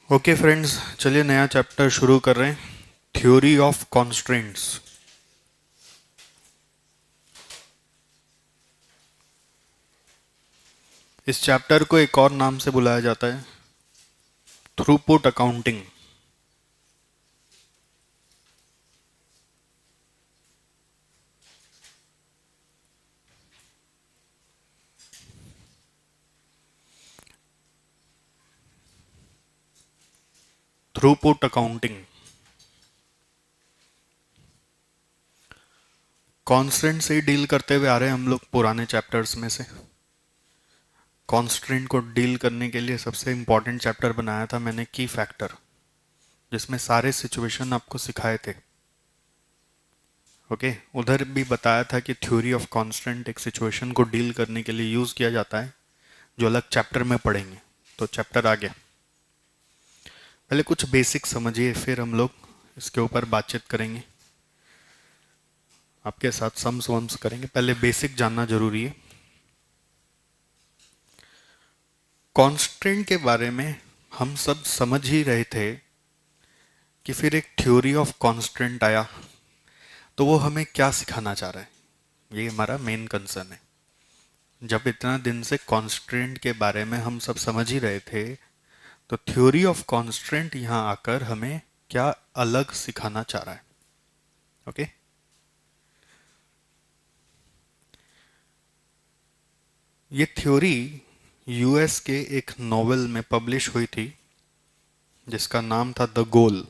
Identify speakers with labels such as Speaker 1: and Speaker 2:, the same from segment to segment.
Speaker 1: Okay friends, चलिए नया chapter शुरू कर रहे हैं। Theory of constraints. इस चैप्टर को एक और नाम से बुलाया जाता है throughput accounting. Throughput accounting constant से ही डील करते हुए आ रहे हैं हम लोग पुराने चैप्टर्स में से। कॉन्स्टेंट को डील करने के लिए सबसे इम्पोर्टेंट चैप्टर बनाया था मैंने, की फैक्टर, जिसमें सारे सिचुएशन आपको सिखाए थे। ओके, उधर भी बताया था कि थ्योरी ऑफ कॉन्स्टेंट एक सिचुएशन को डील करने के लिए यूज़ किया जाता है, जो अलग चैप्टर में पढ़ेंगे। तो चैप्टर आ गया। पहले कुछ बेसिक समझिए, फिर हम लोग इसके ऊपर बातचीत करेंगे, आपके साथ सम्स वम्स करेंगे। पहले बेसिक जानना जरूरी है। कॉन्स्टेंट के बारे में हम सब समझ ही रहे थे कि फिर एक थ्योरी ऑफ कॉन्स्टेंट आया, तो वो हमें क्या सिखाना चाह रहा है, ये हमारा मेन कंसर्न है। जब इतना दिन से कॉन्स्टेंट के बारे में हम सब समझ ही रहे थे, तो थ्योरी ऑफ कॉन्स्टेंट यहाँ आकर हमें क्या अलग सिखाना चाह रहा है। ओके, ये थ्योरी यूएस के एक नॉवेल में पब्लिश हुई थी, जिसका नाम था द गोल।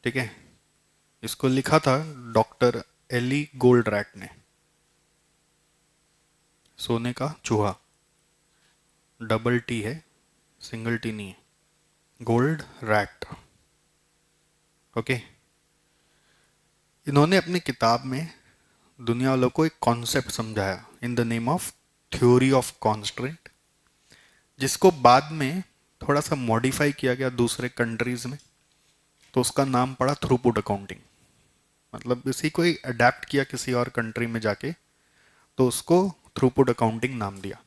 Speaker 1: ठीक है, इसको लिखा था डॉक्टर एली गोल्डरैट ने। सोने का चूहा, डबल टी है, सिंगल टी नहीं है। Gold rat. ओके, इन्होंने अपनी किताब में दुनिया वालों को एक कॉन्सेप्ट समझाया in the name of theory of constraint, जिसको बाद में थोड़ा सा मॉडिफाई किया गया दूसरे कंट्रीज में, तो उसका नाम पड़ा थ्रूपुट अकाउंटिंग। मतलब इसी को ही अडेप्ट किया किसी और कंट्री में जाके, तो उसको थ्रूपुट अकाउंटिंग नाम दिया।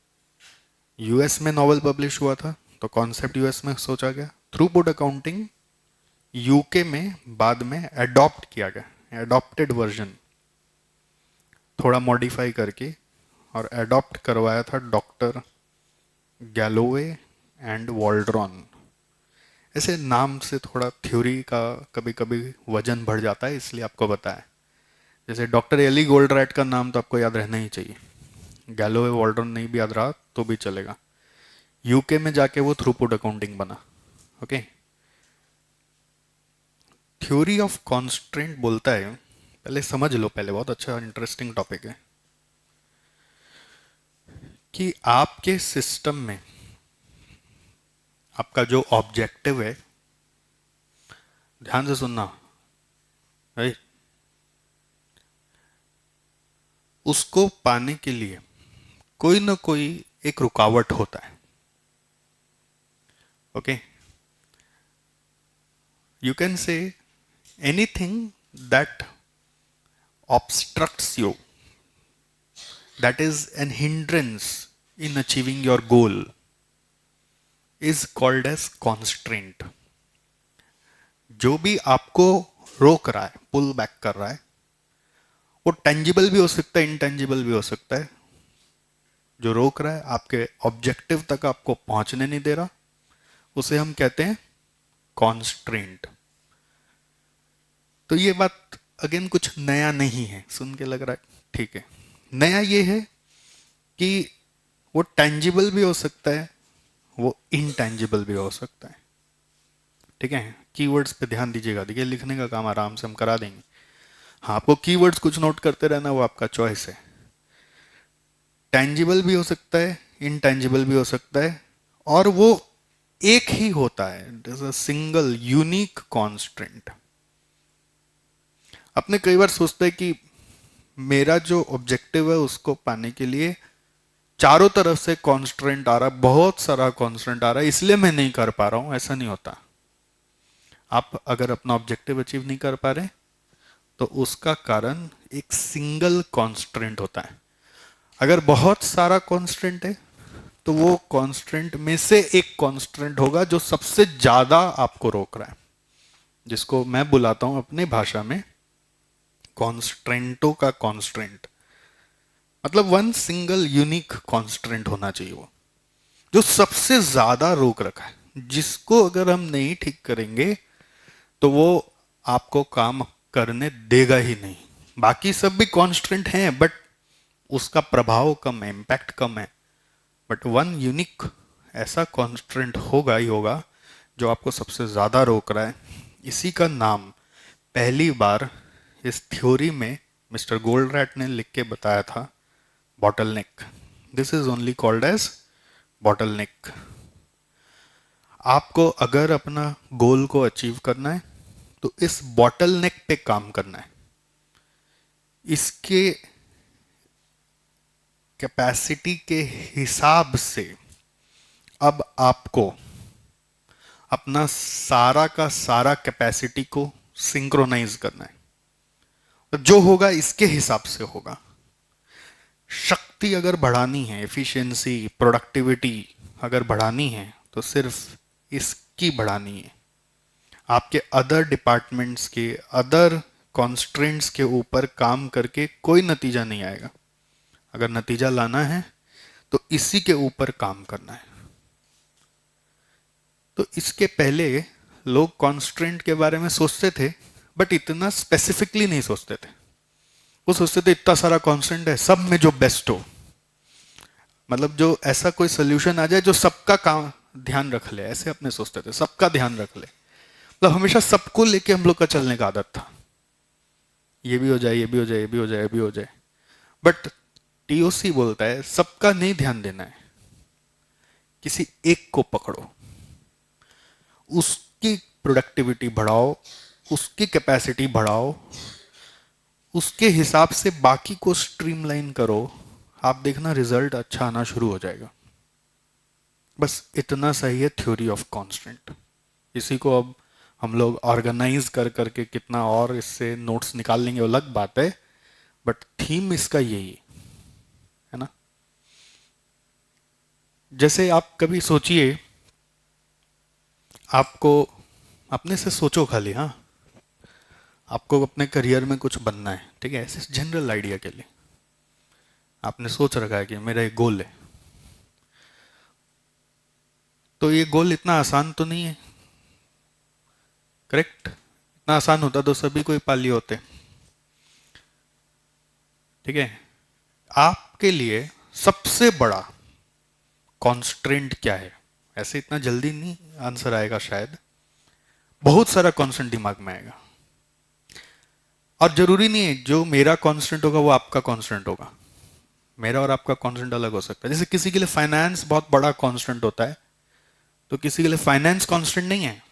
Speaker 1: यूएस में नॉवल पब्लिश हुआ था, तो कॉन्सेप्ट यूएस में सोचा गया। थ्रूपुट अकाउंटिंग यूके में बाद में अडॉप्ट किया गया, एडॉप्टेड वर्जन, थोड़ा मॉडिफाई करके, और एडॉप्ट करवाया था डॉक्टर गैलोवे एंड वॉल्ड्रॉन। ऐसे नाम से थोड़ा थ्योरी का कभी कभी वजन बढ़ जाता है, इसलिए आपको बताया। जैसे डॉक्टर एली गोल्डरैट का नाम तो आपको याद रहना ही चाहिए, गैलोवे वॉल्ड्रॉन नहीं भी याद रहा तो भी चलेगा। यूके में जाके वो थ्रूपुट अकाउंटिंग बना। ओके, थ्योरी ऑफ कॉन्स्ट्रेंट बोलता है, पहले समझ लो, पहले बहुत अच्छा इंटरेस्टिंग टॉपिक है, कि आपके सिस्टम में आपका जो ऑब्जेक्टिव है, ध्यान से सुनना भाई, उसको पाने के लिए कोई ना कोई एक रुकावट होता है। Okay, you can say anything that obstructs you, that is an hindrance in achieving your goal, is called as constraint। जो भी आपको रोक रहा है, पुल बैक कर रहा है, वो टेंजिबल भी हो सकता है, इंटेंजिबल भी हो सकता है। जो रोक रहा है, आपके ऑब्जेक्टिव तक आपको पहुंचने नहीं दे रहा, उसे हम कहते हैं कॉन्स्ट्रेंट। तो ये बात अगेन कुछ नया नहीं है, सुन के लग रहा है ठीक है। नया ये है कि वो टेंजिबल भी हो सकता है, वो इनटेंजिबल भी हो सकता है। ठीक है, कीवर्ड्स पे ध्यान दीजिएगा। देखिए, लिखने का काम आराम से हम करा देंगे। हाँ, आपको कीवर्ड्स कुछ नोट करते रहना, वो आपका चॉइस है। टेंजिबल भी हो सकता है, इनटेंजिबल भी हो सकता है, और वो एक ही होता है, it is a single unique constant. अपने कई बार सोचते हैं कि मेरा जो ऑब्जेक्टिव है उसको पाने के लिए चारों तरफ से कॉन्स्टेंट आ रहा है, बहुत सारा कॉन्स्टेंट आ रहा है, इसलिए मैं नहीं कर पा रहा हूं। ऐसा नहीं होता। आप अगर अपना ऑब्जेक्टिव अचीव नहीं कर पा रहे, तो उसका कारण एक सिंगल कॉन्स्टेंट होता है। अगर बहुत सारा कॉन्स्टेंट है, तो वो कांस्टेंट में से एक कांस्टेंट होगा जो सबसे ज्यादा आपको रोक रहा है, जिसको मैं बुलाता हूं अपनी भाषा में कॉन्स्ट्रेंटो का कॉन्स्ट्रेंट। मतलब वन सिंगल यूनिक कॉन्स्ट्रेंट होना चाहिए वो, जो सबसे ज्यादा रोक रखा है, जिसको अगर हम नहीं ठीक करेंगे तो वो आपको काम करने देगा ही नहीं। बाकी सब भी कॉन्स्टेंट हैं बट उसका प्रभाव कम है, इम्पैक्ट कम है, बट वन यूनिक ऐसा कॉन्स्टेंट होगा ही होगा जो आपको सबसे ज्यादा रोक रहा है। इसी का नाम पहली बार इस थ्योरी में मिस्टर गोल्डरैट ने लिख के बताया था, bottleneck. This is only called as bottleneck. आपको अगर अपना गोल को अचीव करना है तो इस बॉटलनेक पे काम करना है। इसके कैपेसिटी के हिसाब से अब आपको अपना सारा का सारा कैपेसिटी को सिंक्रोनाइज करना है। तो जो होगा इसके हिसाब से होगा। शक्ति अगर बढ़ानी है, एफिशिएंसी, प्रोडक्टिविटी अगर बढ़ानी है तो सिर्फ इसकी बढ़ानी है। आपके अदर डिपार्टमेंट्स के अदर कॉन्स्ट्रेंट्स के ऊपर काम करके कोई नतीजा नहीं आएगा। अगर नतीजा लाना है तो इसी के ऊपर काम करना है। तो इसके पहले लोग कॉन्स्ट्रेंट के बारे में सोचते थे बट इतना स्पेसिफिकली नहीं सोचते थे। वो सोचते थे इतना सारा कॉन्स्टेंट है, सब में जो बेस्ट हो, मतलब जो ऐसा कोई सोल्यूशन आ जाए जो सबका काम ध्यान रख ले, ऐसे अपने सोचते थे, सबका ध्यान रख ले। मतलब हमेशा सबको लेके हम लोग का चलने का आदत था, ये भी हो जाए, ये भी हो जाए, ये भी हो जाए, ये भी हो जाए। बट टीओसी बोलता है सबका नहीं ध्यान देना है, किसी एक को पकड़ो, उसकी प्रोडक्टिविटी बढ़ाओ, उसकी कैपेसिटी बढ़ाओ, उसके हिसाब से बाकी को स्ट्रीमलाइन करो। आप देखना रिजल्ट अच्छा आना शुरू हो जाएगा। बस इतना सही है थ्योरी ऑफ कांस्टेंट। इसी को अब हम लोग ऑर्गेनाइज कर करके कितना और इससे नोट्स निकाल लेंगे वो अलग बात है, बट थीम इसका यही है ना। जैसे आप कभी सोचिए, आपको अपने से सोचो खाली, हाँ, आपको अपने करियर में कुछ बनना है, ठीक है, ऐसे जनरल आइडिया के लिए आपने सोच रखा है कि मेरा एक गोल है। तो ये गोल इतना आसान तो नहीं है, करेक्ट? इतना आसान होता तो सभी कोई पा लिए होते, ठीक है। आपके लिए सबसे बड़ा कॉन्स्ट्रेंट क्या है? ऐसे इतना जल्दी नहीं आंसर आएगा शायद, बहुत सारा कॉन्स्टेंट दिमाग में आएगा। और जरूरी नहीं है जो मेरा कॉन्स्टेंट होगा वो आपका कॉन्स्टेंट होगा। मेरा और आपका कॉन्स्टेंट अलग हो सकता है। जैसे किसी के लिए फाइनेंस बहुत बड़ा कॉन्स्टेंट होता है, तो किसी के लिए फाइनेंस कॉन्स्टेंट नहीं है।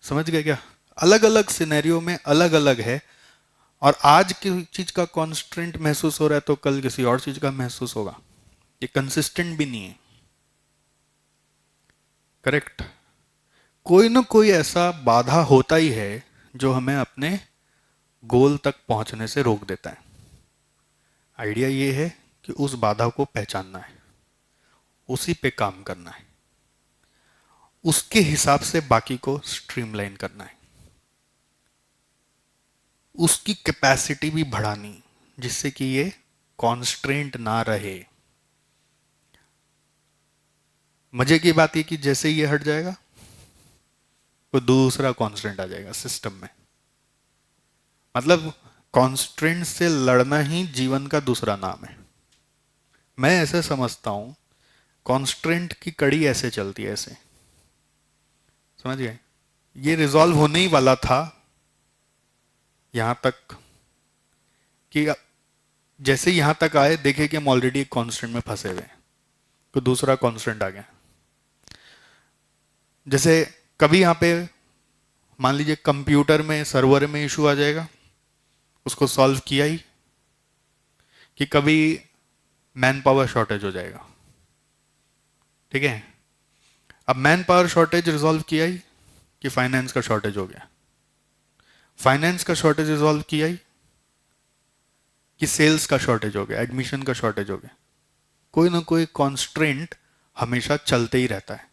Speaker 1: समझ गए क्या? अलग अलग सिनेरियो में अलग अलग है। और आज की चीज का कॉन्स्टेंट महसूस हो रहा है तो कल किसी और चीज का महसूस होगा। ये कंसिस्टेंट भी नहीं है, करेक्ट? कोई ना कोई ऐसा बाधा होता ही है जो हमें अपने गोल तक पहुंचने से रोक देता है। आइडिया ये है कि उस बाधा को पहचानना है, उसी पे काम करना है, उसके हिसाब से बाकी को स्ट्रीमलाइन करना है, उसकी कैपेसिटी भी बढ़ानी, जिससे कि ये कॉन्स्ट्रेंट ना रहे। मजे की बात ये कि जैसे ही ये हट जाएगा तो दूसरा कॉन्स्ट्रेंट आ जाएगा सिस्टम में। मतलब कॉन्स्ट्रेंट से लड़ना ही जीवन का दूसरा नाम है। मैं ऐसे समझता हूं, कॉन्स्ट्रेंट की कड़ी ऐसे चलती है, ऐसे, समझ गए? ये रिजॉल्व होने ही वाला था यहां तक कि जैसे यहां तक आए देखे कि हम ऑलरेडी एक कॉन्स्टेंट में फंसे हुए हैं, तो दूसरा कॉन्स्टेंट आ गया। जैसे कभी यहां पे मान लीजिए कंप्यूटर में सर्वर में इशू आ जाएगा, उसको सॉल्व किया ही, कि कभी मैन पावर शॉर्टेज हो जाएगा, ठीक है। अब मैन पावर शॉर्टेज रिजॉल्व किया ही कि फाइनेंस का शॉर्टेज हो गया, फाइनेंस का शॉर्टेज रिजॉल्व किया ही कि सेल्स का शॉर्टेज हो गया, एडमिशन का शॉर्टेज हो गया। कोई ना कोई कॉन्स्ट्रेंट हमेशा चलते ही रहता है।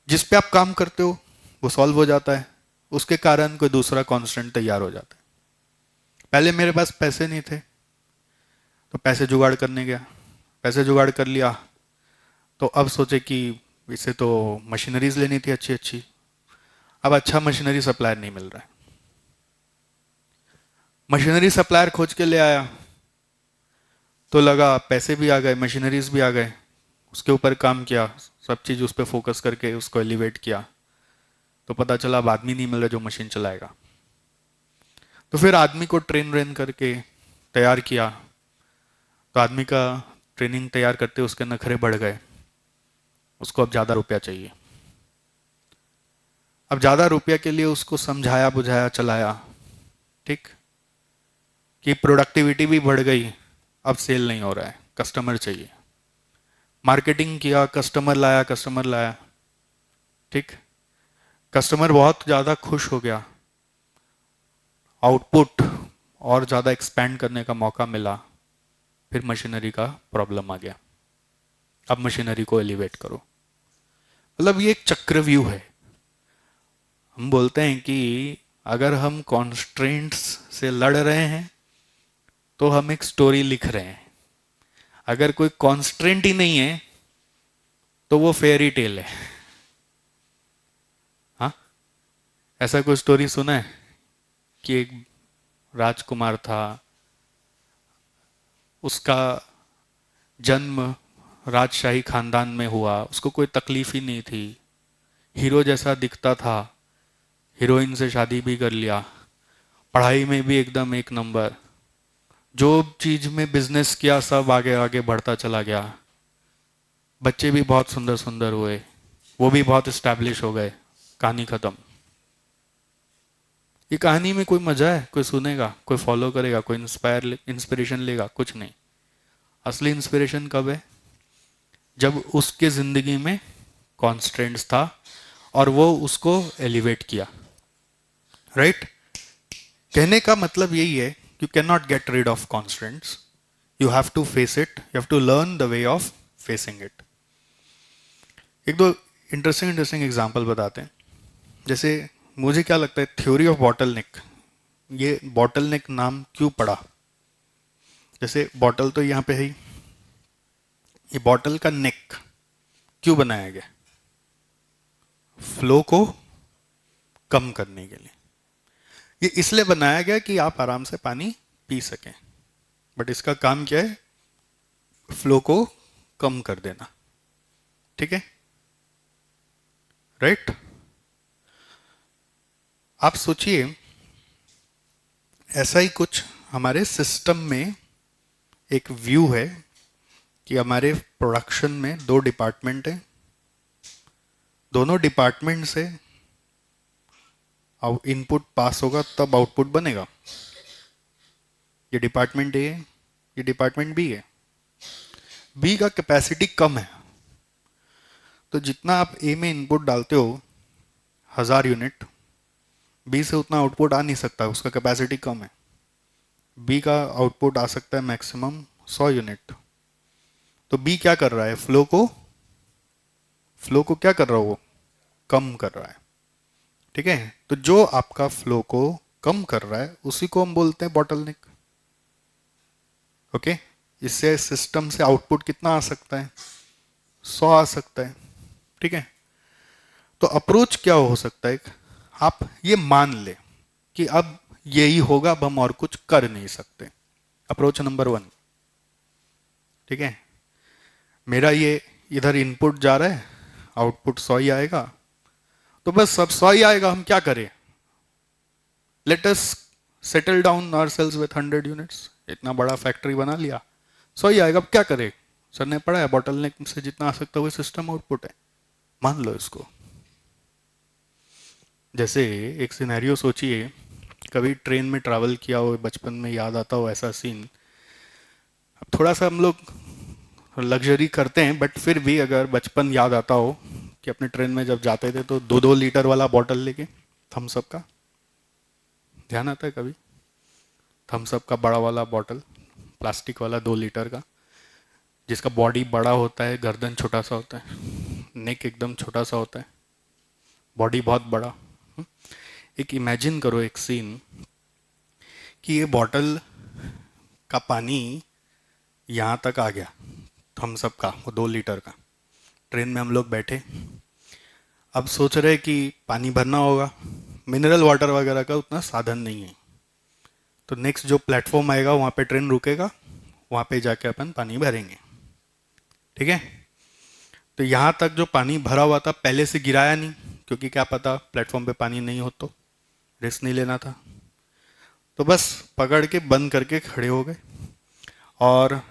Speaker 1: जिस पे आप काम करते हो वो सॉल्व हो जाता है, उसके कारण कोई दूसरा कॉन्स्टेंट तैयार हो जाता है। पहले मेरे पास पैसे नहीं थे तो पैसे जुगाड़ करने गया, पैसे जुगाड़ कर लिया, तो अब सोचे कि इससे तो मशीनरीज लेनी थी अच्छी अच्छी। अब अच्छा मशीनरी सप्लायर नहीं मिल रहा है, मशीनरी सप्लायर खोज के ले आया तो लगा पैसे भी आ गए, मशीनरीज भी आ गए, उसके ऊपर काम किया, सब चीज़ उस पर फोकस करके उसको एलिवेट किया, तो पता चला अब आदमी नहीं मिल रहा जो मशीन चलाएगा। तो फिर आदमी को ट्रेन व्रेन करके तैयार किया, तो आदमी का ट्रेनिंग तैयार करते उसके नखरे बढ़ गए, उसको अब ज़्यादा रुपया चाहिए। अब ज़्यादा रुपया के लिए उसको समझाया बुझाया चलाया, ठीक, कि प्रोडक्टिविटी भी बढ़ गई, अब सेल नहीं हो रहा है, कस्टमर चाहिए। मार्केटिंग किया, कस्टमर लाया, ठीक, कस्टमर बहुत ज़्यादा खुश हो गया, आउटपुट और ज़्यादा एक्सपैंड करने का मौका मिला, फिर मशीनरी का प्रॉब्लम आ गया, अब मशीनरी को एलिवेट करो। मतलब ये एक चक्रव्यूह है। हम बोलते हैं कि अगर हम कॉन्स्ट्रेंट्स से लड़ रहे हैं तो हम एक स्टोरी लिख रहे हैं, अगर कोई कॉन्स्ट्रेंट ही नहीं है तो वो फेयरी टेल है। हाँ, ऐसा कोई स्टोरी सुना है कि एक राजकुमार था, उसका जन्म राजशाही खानदान में हुआ, उसको कोई तकलीफ ही नहीं थी, हीरो जैसा दिखता था, हीरोइन से शादी भी कर लिया, पढ़ाई में भी एकदम एक नंबर, जो चीज में बिजनेस किया सब आगे आगे बढ़ता चला गया, बच्चे भी बहुत सुंदर सुंदर हुए, वो भी बहुत इस्टेब्लिश हो गए, कहानी खत्म। ये कहानी में कोई मजा है? कोई सुनेगा, कोई फॉलो करेगा, कोई इंस्पिरेशन लेगा? कुछ नहीं। असली इंस्पिरेशन कब है? जब उसके जिंदगी में कॉन्स्टेंट्स था और वो उसको एलिवेट किया, राइट? कहने का मतलब यही है, you can not get rid of constants, you have to face it, you have to learn the way of facing it. एक दो इंटरेस्टिंग एग्जाम्पल बताते हैं। जैसे मुझे क्या लगता है, थ्योरी ऑफ बॉटल नेक, ये बॉटल नेक नाम क्यों पड़ा? जैसे बॉटल तो यहाँ पे है ही, ये बॉटल का नेक क्यों बनाया गया? फ्लो को कम करने के लिए। ये इसलिए बनाया गया कि आप आराम से पानी पी सकें, बट इसका काम क्या है? फ्लो को कम कर देना, ठीक है, राइट? आप सोचिए, ऐसा ही कुछ हमारे सिस्टम में एक व्यू है कि हमारे प्रोडक्शन में दो डिपार्टमेंट हैं, दोनों डिपार्टमेंट से इनपुट पास होगा तब आउटपुट बनेगा। ये डिपार्टमेंट ए है, ये डिपार्टमेंट बी है, बी का कैपेसिटी कम है, तो जितना आप ए में इनपुट डालते हो 1000 यूनिट, बी से उतना आउटपुट आ नहीं सकता, उसका कैपेसिटी कम है। बी का आउटपुट आ सकता है मैक्सिमम 100 यूनिट। तो बी क्या कर रहा है? फ्लो को क्या कर रहा है? वो कम कर रहा है, ठीक है। तो जो आपका फ्लो को कम कर रहा है उसी को हम बोलते हैं बॉटलनेक, ओके। इससे सिस्टम से आउटपुट कितना आ सकता है? 100 आ सकता है, ठीक है। तो अप्रोच क्या हो सकता है? आप ये मान ले कि अब यही होगा, अब हम और कुछ कर नहीं सकते। अप्रोच नंबर 1, ठीक है। मेरा ये इधर इनपुट जा रहा है, आउटपुट 100 ही आएगा, तो बस सब 100 ही आएगा, हम क्या करें? Let us settle down ourselves with 100 units. इतना बड़ा फैक्ट्री बना लिया, 100 ही आएगा, अब क्या करें? सर ने पढ़ा है बॉटलनेक से जितना आ सकता है वो सिस्टम आउटपुट है, मान लो इसको। जैसे एक सिनेरियो सोचिए, कभी ट्रेन में ट्रैवल किया हो, बचपन में याद आता हो ऐसा सीन। अब थोड़ा सा हम लोग लग्जरी करते हैं, बट फिर भी अगर बचपन याद आता हो कि अपने ट्रेन में जब जाते थे तो 2-2 लीटर वाला बॉटल लेके, थम्स अप का, ध्यान आता है कभी? थम्स अप का बड़ा वाला बॉटल, प्लास्टिक वाला 2 लीटर का, जिसका बॉडी बड़ा होता है, गर्दन छोटा सा होता है, नेक एकदम छोटा सा होता है, बॉडी बहुत बड़ा। एक इमेजिन करो एक सीन कि ये बॉटल का पानी यहाँ तक आ गया, हम सब का, वो 2 लीटर का। ट्रेन में हम लोग बैठे, अब सोच रहे कि पानी भरना होगा, मिनरल वाटर वगैरह का उतना साधन नहीं है, तो नेक्स्ट जो प्लेटफॉर्म आएगा वहाँ पे ट्रेन रुकेगा, वहाँ पे जाके अपन पानी भरेंगे। ठीक है, तो यहाँ तक जो पानी भरा हुआ था पहले से गिराया नहीं, क्योंकि क्या पता प्लेटफॉर्म पे पानी नहीं हो, तो रिस्क नहीं लेना था, तो बस पकड़ के बंद करके खड़े हो गए और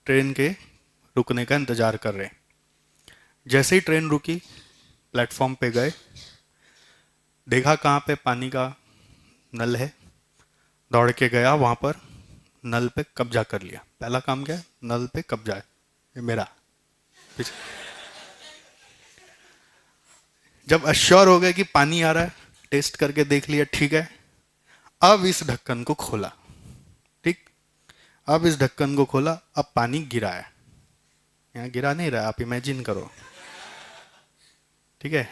Speaker 1: ट्रेन के रुकने का इंतज़ार कर रहे हैं। जैसे ही ट्रेन रुकी, प्लेटफॉर्म पे गए, देखा कहाँ पे पानी का नल है, दौड़ के गया वहाँ पर, नल पे कब्जा कर लिया। पहला काम क्या है, नल पे कब्जा है, ये मेरा। जब अश्योर हो गए कि पानी आ रहा है, टेस्ट करके देख लिया ठीक है, अब इस ढक्कन को खोला। ठीक, अब इस ढक्कन को खोला, अब पानी गिरा है, यहाँ गिरा नहीं रहा, आप इमेजिन करो। ठीक है,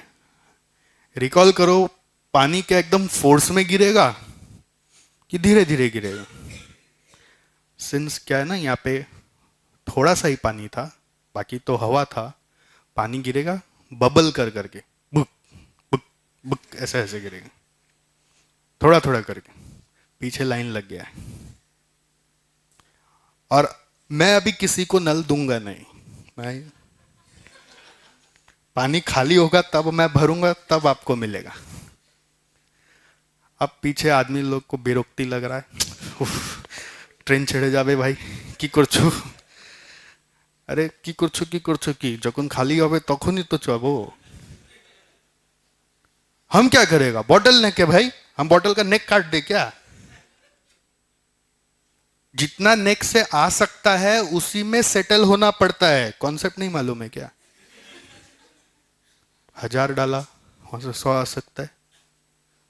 Speaker 1: रिकॉल करो, पानी क्या एकदम फोर्स में गिरेगा कि धीरे धीरे गिरेगा? सिंस क्या है ना, यहाँ पे थोड़ा सा ही पानी था, बाकी तो हवा था, पानी गिरेगा बबल कर करके, बुक बुक बुक, ऐसे ऐसे गिरेगा, थोड़ा थोड़ा करके। पीछे लाइन लग गया है, और मैं अभी किसी को नल दूंगा नहीं, मैं पानी खाली होगा तब मैं भरूंगा, तब आपको मिलेगा। अब पीछे आदमी लोग को बेरोक्ति लग रहा है, उफ, ट्रेन ছেড়ে যাবে ভাই, কি করছো? अरे কি করছো কি, যখন খালি হবে তখনই তো যাবো। हम क्या करेगा, बॉटल नेक है भाई, हम बॉटल का नेक काट दे क्या? जितना नेक से आ सकता है उसी में सेटल होना पड़ता है, कॉन्सेप्ट नहीं मालूम है क्या? 1000 डाला, वहां से 100 आ सकता है,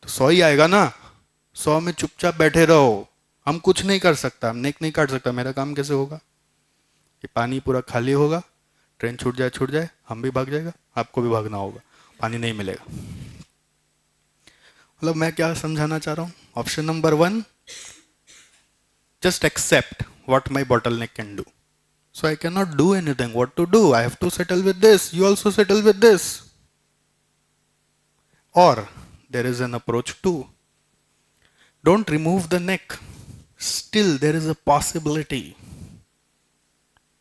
Speaker 1: तो 100 ही आएगा ना, 100 में चुपचाप बैठे रहो। हम कुछ नहीं कर सकता, हम नेक नहीं काट सकता, मेरा काम कैसे होगा? ये पानी पूरा खाली होगा, ट्रेन छूट जाए, हम भी भाग जाएगा, आपको भी भागना होगा, पानी नहीं मिलेगा। मतलब मैं क्या समझाना चाह रहा हूँ? Option number 1, just accept what my bottleneck can do. So I cannot do anything. What to do? I have to settle with this. You also settle with this. Or there is an approach too. Don't remove the neck. Still, there is a possibility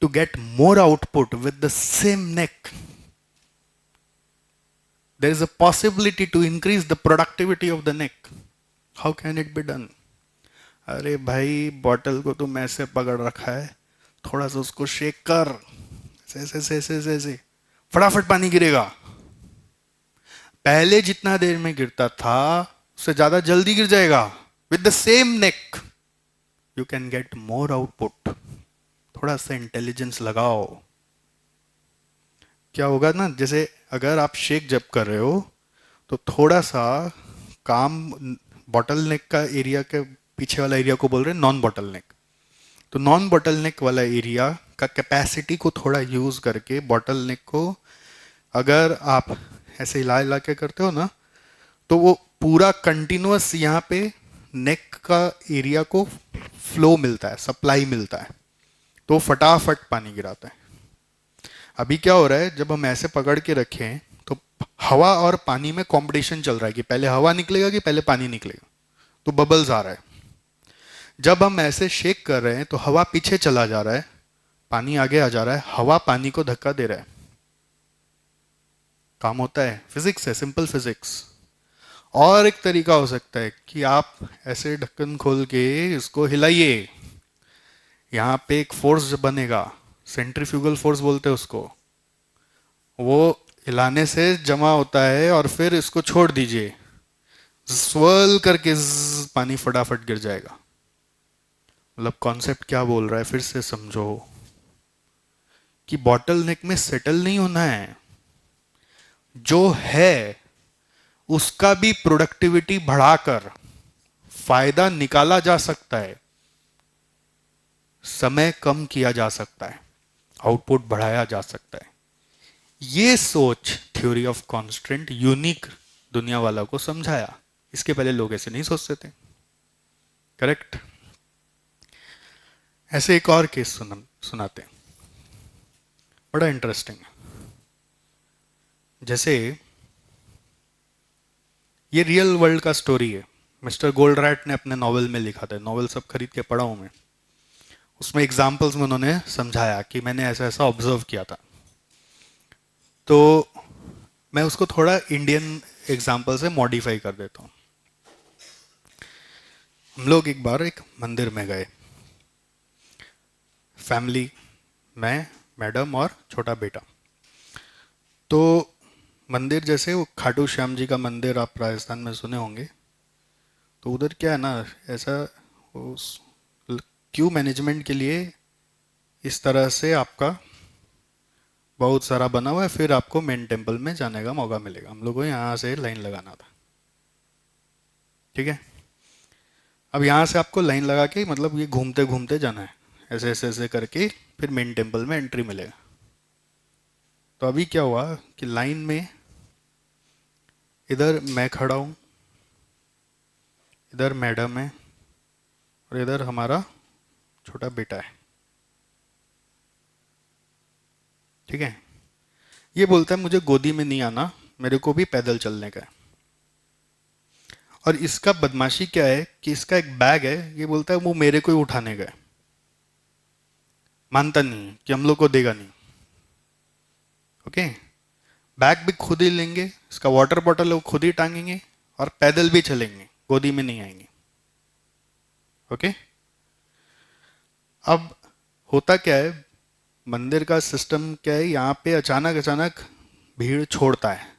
Speaker 1: to get more output with the same neck. There is a possibility to increase the productivity of the neck. How can it be done? अरे भाई, bottle को तुम ऐसे पकड़ रखा है, थोड़ा सा उसको शेक कर, ऐसे ऐसे ऐसे ऐसे, फटाफट पानी गिरेगा। पहले जितना देर में गिरता था उससे ज्यादा जल्दी गिर जाएगा। With the same neck you can get more output. थोड़ा सा इंटेलिजेंस लगाओ। क्या होगा ना, जैसे अगर आप शेक जब कर रहे हो तो थोड़ा सा काम बॉटल नेक का एरिया के पीछे वाला एरिया को बोल रहे हैं नॉन बॉटल नेक। तो नॉन बॉटल नेक वाला एरिया का कैपेसिटी को थोड़ा यूज करके बॉटल नेक को अगर आप ऐसे हिला के करते हो ना, तो वो पूरा कंटिन्यूअस यहाँ पे नेक का एरिया को फ्लो मिलता है, सप्लाई मिलता है, तो फटाफट पानी गिराता है। अभी क्या हो रहा है, जब हम ऐसे पकड़ के रखें तो हवा और पानी में कंपटीशन चल रहा है कि पहले हवा निकलेगा कि पहले पानी निकलेगा, तो बबल्स आ रहा है। जब हम ऐसे शेक कर रहे हैं तो हवा पीछे चला जा रहा है, पानी आगे आ जा रहा है, हवा पानी को धक्का दे रहा है। काम होता है, फिजिक्स है, सिंपल फिजिक्स। और एक तरीका हो सकता है कि आप ऐसे ढक्कन खोल के इसको हिलाइए, यहां पे एक फोर्स बनेगा, सेंट्रीफ्यूगल फोर्स बोलते हैं उसको, वो हिलाने से जमा होता है और फिर इसको छोड़ दीजिए, स्वर्ल करके पानी फटाफट गिर जाएगा। मतलब कॉन्सेप्ट क्या बोल रहा है, फिर से समझो कि बॉटल नेक में सेटल नहीं होना है, जो है उसका भी प्रोडक्टिविटी बढ़ाकर फायदा निकाला जा सकता है। समय कम किया जा सकता है, आउटपुट बढ़ाया जा सकता है। ये सोच थ्योरी ऑफ कॉन्स्टेंट यूनिक दुनिया वालों को समझाया। इसके पहले लोग ऐसे नहीं सोचते थे। करेक्ट। ऐसे एक और केस सुनाते हैं, बड़ा इंटरेस्टिंग है। जैसे ये रियल वर्ल्ड का स्टोरी है, मिस्टर गोल्डरैट ने अपने नॉवल में लिखा था, नॉवल सब खरीद के पढ़ा हूं मैं। उसमें एग्जाम्पल्स में उन्होंने समझाया कि मैंने ऐसा ऐसा ऑब्जर्व किया था। तो मैं उसको थोड़ा इंडियन एग्जाम्पल से मॉडिफाई कर देता हूँ। हम लोग एक बार एक मंदिर में गए, फैमिली, मैं, मैडम और छोटा बेटा। तो मंदिर जैसे वो खाटू श्याम जी का मंदिर आप राजस्थान में सुने होंगे, तो उधर क्या है ना, ऐसा क्यू मैनेजमेंट के लिए इस तरह से आपका बहुत सारा बना हुआ है, फिर आपको मेन टेम्पल में जाने का मौका मिलेगा। हम लोग को यहाँ से लाइन लगाना था, ठीक है। अब यहाँ से आपको लाइन लगा के मतलब ये घूमते घूमते जाना है, ऐसे ऐसे ऐसे करके फिर मेन टेम्पल में एंट्री मिलेगा। तो अभी क्या हुआ कि लाइन में इधर मैं खड़ा हूँ, इधर मैडम है और इधर हमारा छोटा बेटा है, ठीक है। ये बोलता है मुझे गोदी में नहीं आना, मेरे को भी पैदल चलने का है। और इसका बदमाशी क्या है कि इसका एक बैग है, ये बोलता है वो मेरे को ही उठाने का है, मानता नहीं है कि हम लोग को देगा नहीं। ओके, बैग भी खुद ही लेंगे, इसका वाटर बॉटल वो खुद ही टांगेंगे और पैदल भी चलेंगे, गोदी में नहीं आएंगे। ओके, अब होता क्या है, मंदिर का सिस्टम क्या है, यहाँ पे अचानक अचानक भीड़ छोड़ता है।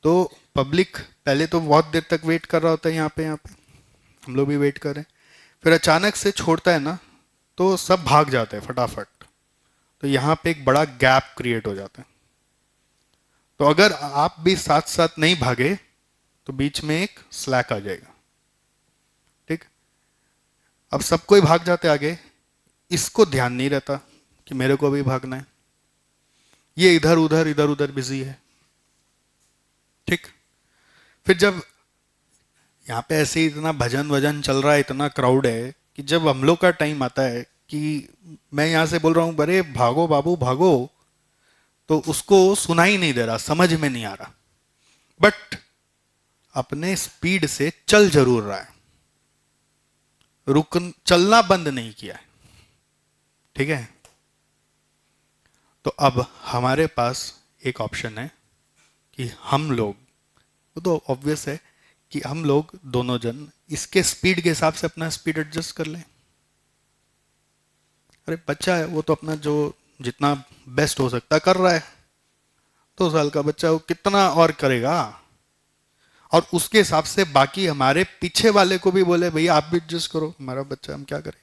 Speaker 1: तो पब्लिक पहले तो बहुत देर तक वेट कर रहा होता है, यहाँ पे हम लोग भी वेट कर रहे हैं। फिर अचानक से छोड़ता है ना, तो सब भाग जाते हैं फटाफट। तो यहाँ पे एक बड़ा गैप क्रिएट हो जाता है। तो अगर आप भी साथ साथ नहीं भागे तो बीच में एक स्लैक आ जाएगा, ठीक। अब सब कोई भाग जाते आगे, इसको ध्यान नहीं रहता कि मेरे को भी भागना है, ये इधर उधर बिजी है, ठीक। फिर जब यहाँ पे ऐसे ही इतना भजन वजन चल रहा है, इतना क्राउड है, कि जब हम लोग का टाइम आता है कि मैं यहाँ से बोल रहा हूँ अरे भागो बाबू भागो, तो उसको सुना ही नहीं दे रहा, समझ में नहीं आ रहा, बट अपने स्पीड से चल जरूर रहा है, रुक चलना बंद नहीं किया है, ठीक है। तो अब हमारे पास एक ऑप्शन है कि हम लोग, वो तो ऑब्वियस है कि हम लोग दोनों जन इसके स्पीड के हिसाब से अपना स्पीड एडजस्ट कर लें। अरे बच्चा है, वो तो अपना जो जितना बेस्ट हो सकता कर रहा है, 2 साल का बच्चा, वो कितना और करेगा। और उसके हिसाब से बाकी हमारे पीछे वाले को भी बोले भैया आप भी एडजस्ट करो, हमारा बच्चा, हम क्या करें।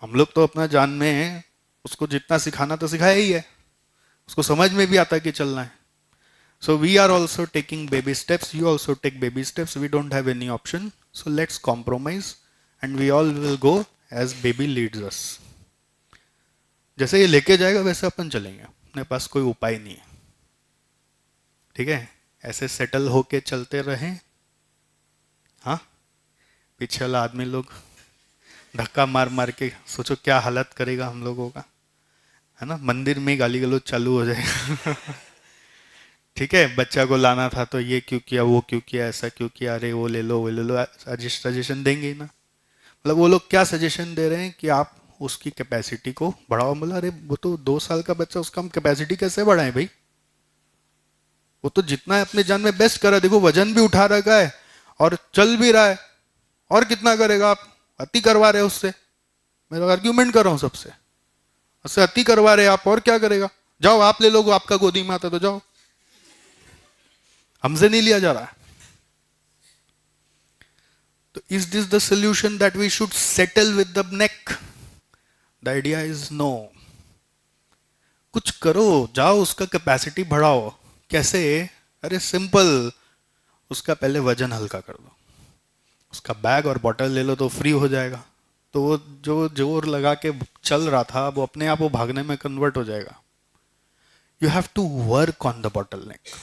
Speaker 1: हम लोग तो अपना जान में है, उसको जितना सिखाना तो सिखाया ही है, उसको समझ में भी आता है कि चलना है। So we are also taking baby steps. You also take baby steps. We don't have any option. So let's compromise, and we all will go as baby leads us. जैसे ये लेके जाएगा वैसे अपन चलेंगे, अपने पास कोई उपाय नहीं है, ठीक है। ऐसे सेटल होके चलते रहें। हाँ, पीछे वाला आदमी लोग धक्का मार मार के सोचो क्या हालत करेगा हम लोगों का, है ना। मंदिर में गाली गलौज चालू हो जाएगा ठीक है, बच्चा को लाना था तो ये क्यों किया, वो क्यों किया, ऐसा क्यों किया, अरे वो ले लो वो ले लो, सजेशन देंगे ही ना। मतलब वो लोग क्या सजेशन दे रहे हैं कि आप उसकी कैपेसिटी को बढ़ाओ। बोला अरे वो तो 2 साल का बच्चा, उसका हम कैपेसिटी कैसे बढ़ाएं भाई, वो तो जितना है अपने जान में बेस्ट कर रहा है, देखो वजन भी उठा रखा है और चल भी रहा है, और कितना करेगा, आप अति करवा रहे हो उससे। मैं तो आर्ग्यूमेंट कर रहा हूँ सबसे, उससे अति करवा रहे आप, और क्या करेगा, जाओ आप ले लो, आपका गोदी में आता तो जाओ, हमसे नहीं लिया जा रहा। तो is this the solution that we should settle with the neck? The idea is no. कुछ करो, जाओ उसका कैपेसिटी बढ़ाओ। कैसे? अरे सिंपल, उसका पहले वजन हल्का कर दो, उसका बैग और बॉटल ले लो तो फ्री हो जाएगा, तो वो जो जोर लगा के चल रहा था वो अपने आप वो भागने में कन्वर्ट हो जाएगा. You have to work on the bottleneck.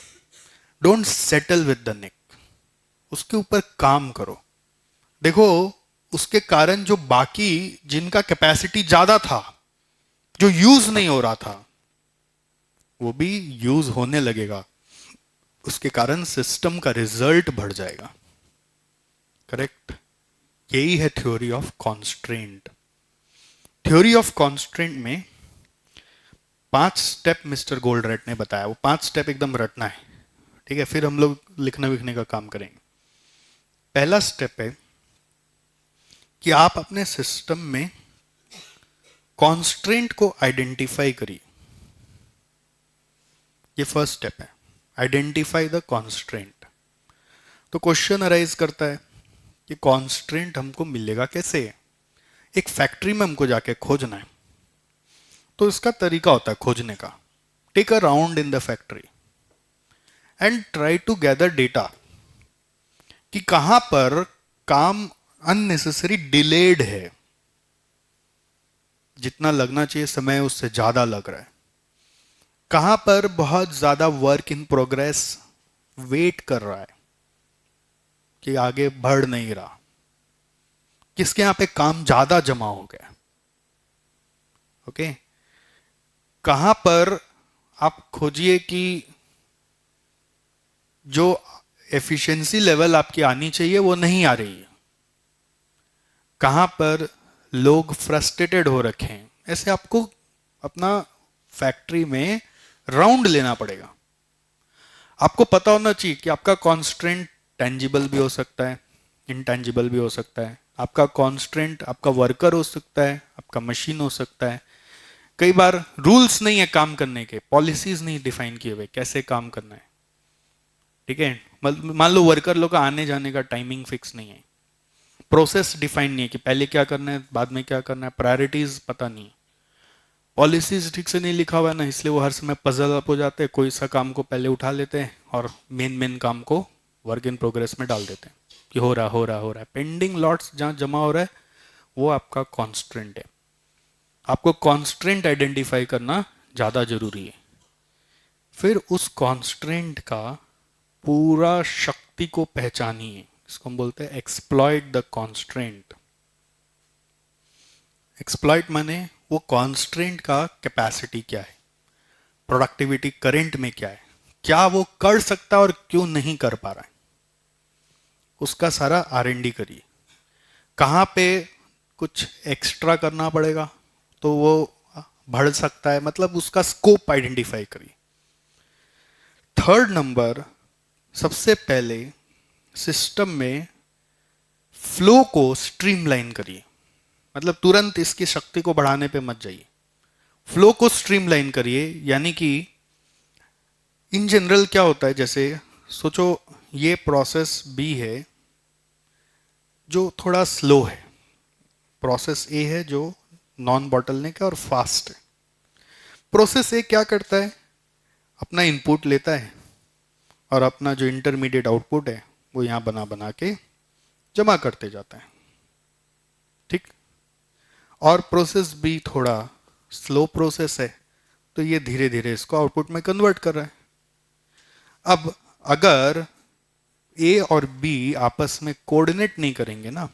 Speaker 1: Don't settle with the neck. उसके ऊपर काम करो. देखो, उसके कारण जो बाकी जिनका कैपेसिटी ज्यादा था, जो यूज नहीं हो रहा था, वो भी यूज होने लगेगा. उसके कारण सिस्टम का रिजल्ट बढ़ जाएगा. करेक्ट. यही है theory of constraint. Theory of constraint में 5 स्टेप मिस्टर गोल्डरेट ने बताया. वो 5 स्टेप एकदम रटना है. ठीक है, फिर हम लोग लिखने विखने का काम करेंगे. पहला स्टेप है कि आप अपने सिस्टम में कॉन्स्ट्रेंट को आइडेंटिफाई करिए. ये फर्स्ट स्टेप है, आइडेंटिफाई द कॉन्स्ट्रेंट. तो क्वेश्चन अराइज करता है कि कॉन्स्ट्रेंट हमको मिलेगा कैसे. एक फैक्ट्री में हमको जाके खोजना है, तो इसका तरीका होता है खोजने का. Take a round in the factory and try to gather data कि कहां पर काम अननेसेसरी डिलेड है, जितना लगना चाहिए समय उससे ज्यादा लग रहा है. कहां पर बहुत ज्यादा वर्क इन प्रोग्रेस वेट कर रहा है कि आगे बढ़ नहीं रहा. किसके यहां पे काम ज्यादा जमा हो गया. ओके. कहां पर आप खोजिए कि जो एफिशिएंसी लेवल आपकी आनी चाहिए वो नहीं आ रही है. कहां पर लोग फ्रस्ट्रेटेड हो रखे हैं. ऐसे आपको अपना फैक्ट्री में राउंड लेना पड़ेगा. आपको पता होना चाहिए कि आपका कॉन्स्ट्रेंट टेंजिबल भी हो सकता है, इनटेंजिबल भी हो सकता है. आपका कॉन्स्ट्रेंट आपका वर्कर हो सकता है, आपका मशीन हो सकता है. कई बार रूल्स नहीं है काम करने के, पॉलिसीज नहीं डिफाइन किए हुए कैसे काम करना है. ठीक है, मान लो वर्कर लोग का आने जाने का टाइमिंग फिक्स नहीं है, प्रोसेस डिफाइन नहीं है कि पहले क्या करना है बाद में क्या करना है, प्रायोरिटीज पता नहीं है, पॉलिसीज ठीक से नहीं लिखा हुआ है ना, इसलिए वो हर समय पजल अप हो जाते हैं. कोई सा काम को पहले उठा लेते हैं और मेन काम को वर्क इन प्रोग्रेस में डाल देते हैं कि हो रहा है. पेंडिंग लॉट्स जहां जमा हो रहा है वो आपका कॉन्स्ट्रेंट है. आपको कॉन्स्ट्रेंट आइडेंटिफाई करना ज्यादा जरूरी है. फिर उस कॉन्स्ट्रेंट का पूरा शक्ति को पहचानिए. इसको हम बोलते हैं एक्सप्लॉइट द कॉन्स्ट्रेंट. एक्सप्लॉइट माने वो कॉन्स्ट्रेंट का कैपेसिटी क्या है, प्रोडक्टिविटी करंट में क्या है, क्या वो कर सकता है और क्यों नहीं कर पा रहा है. उसका सारा R&D करिए. कहां पे कुछ एक्स्ट्रा करना पड़ेगा तो वो बढ़ सकता है, मतलब उसका स्कोप आइडेंटिफाई करिए. थर्ड नंबर, सबसे पहले सिस्टम में फ्लो को स्ट्रीमलाइन करिए. मतलब तुरंत इसकी शक्ति को बढ़ाने पे मत जाइए, फ्लो को स्ट्रीमलाइन करिए. यानी कि इन जनरल क्या होता है, जैसे सोचो ये प्रोसेस बी है जो थोड़ा स्लो है, प्रोसेस ए है जो नॉन बॉटलनेक है और फास्ट है. प्रोसेस ए क्या करता है, अपना इनपुट लेता है और अपना जो इंटरमीडिएट आउटपुट है वो यहां बना बना के जमा करते जाता है. ठीक. और प्रोसेस बी थोड़ा स्लो प्रोसेस है, तो ये धीरे धीरे इसको आउटपुट में कन्वर्ट कर रहा है. अब अगर ए और बी आपस में कोऑर्डिनेट नहीं करेंगे ना,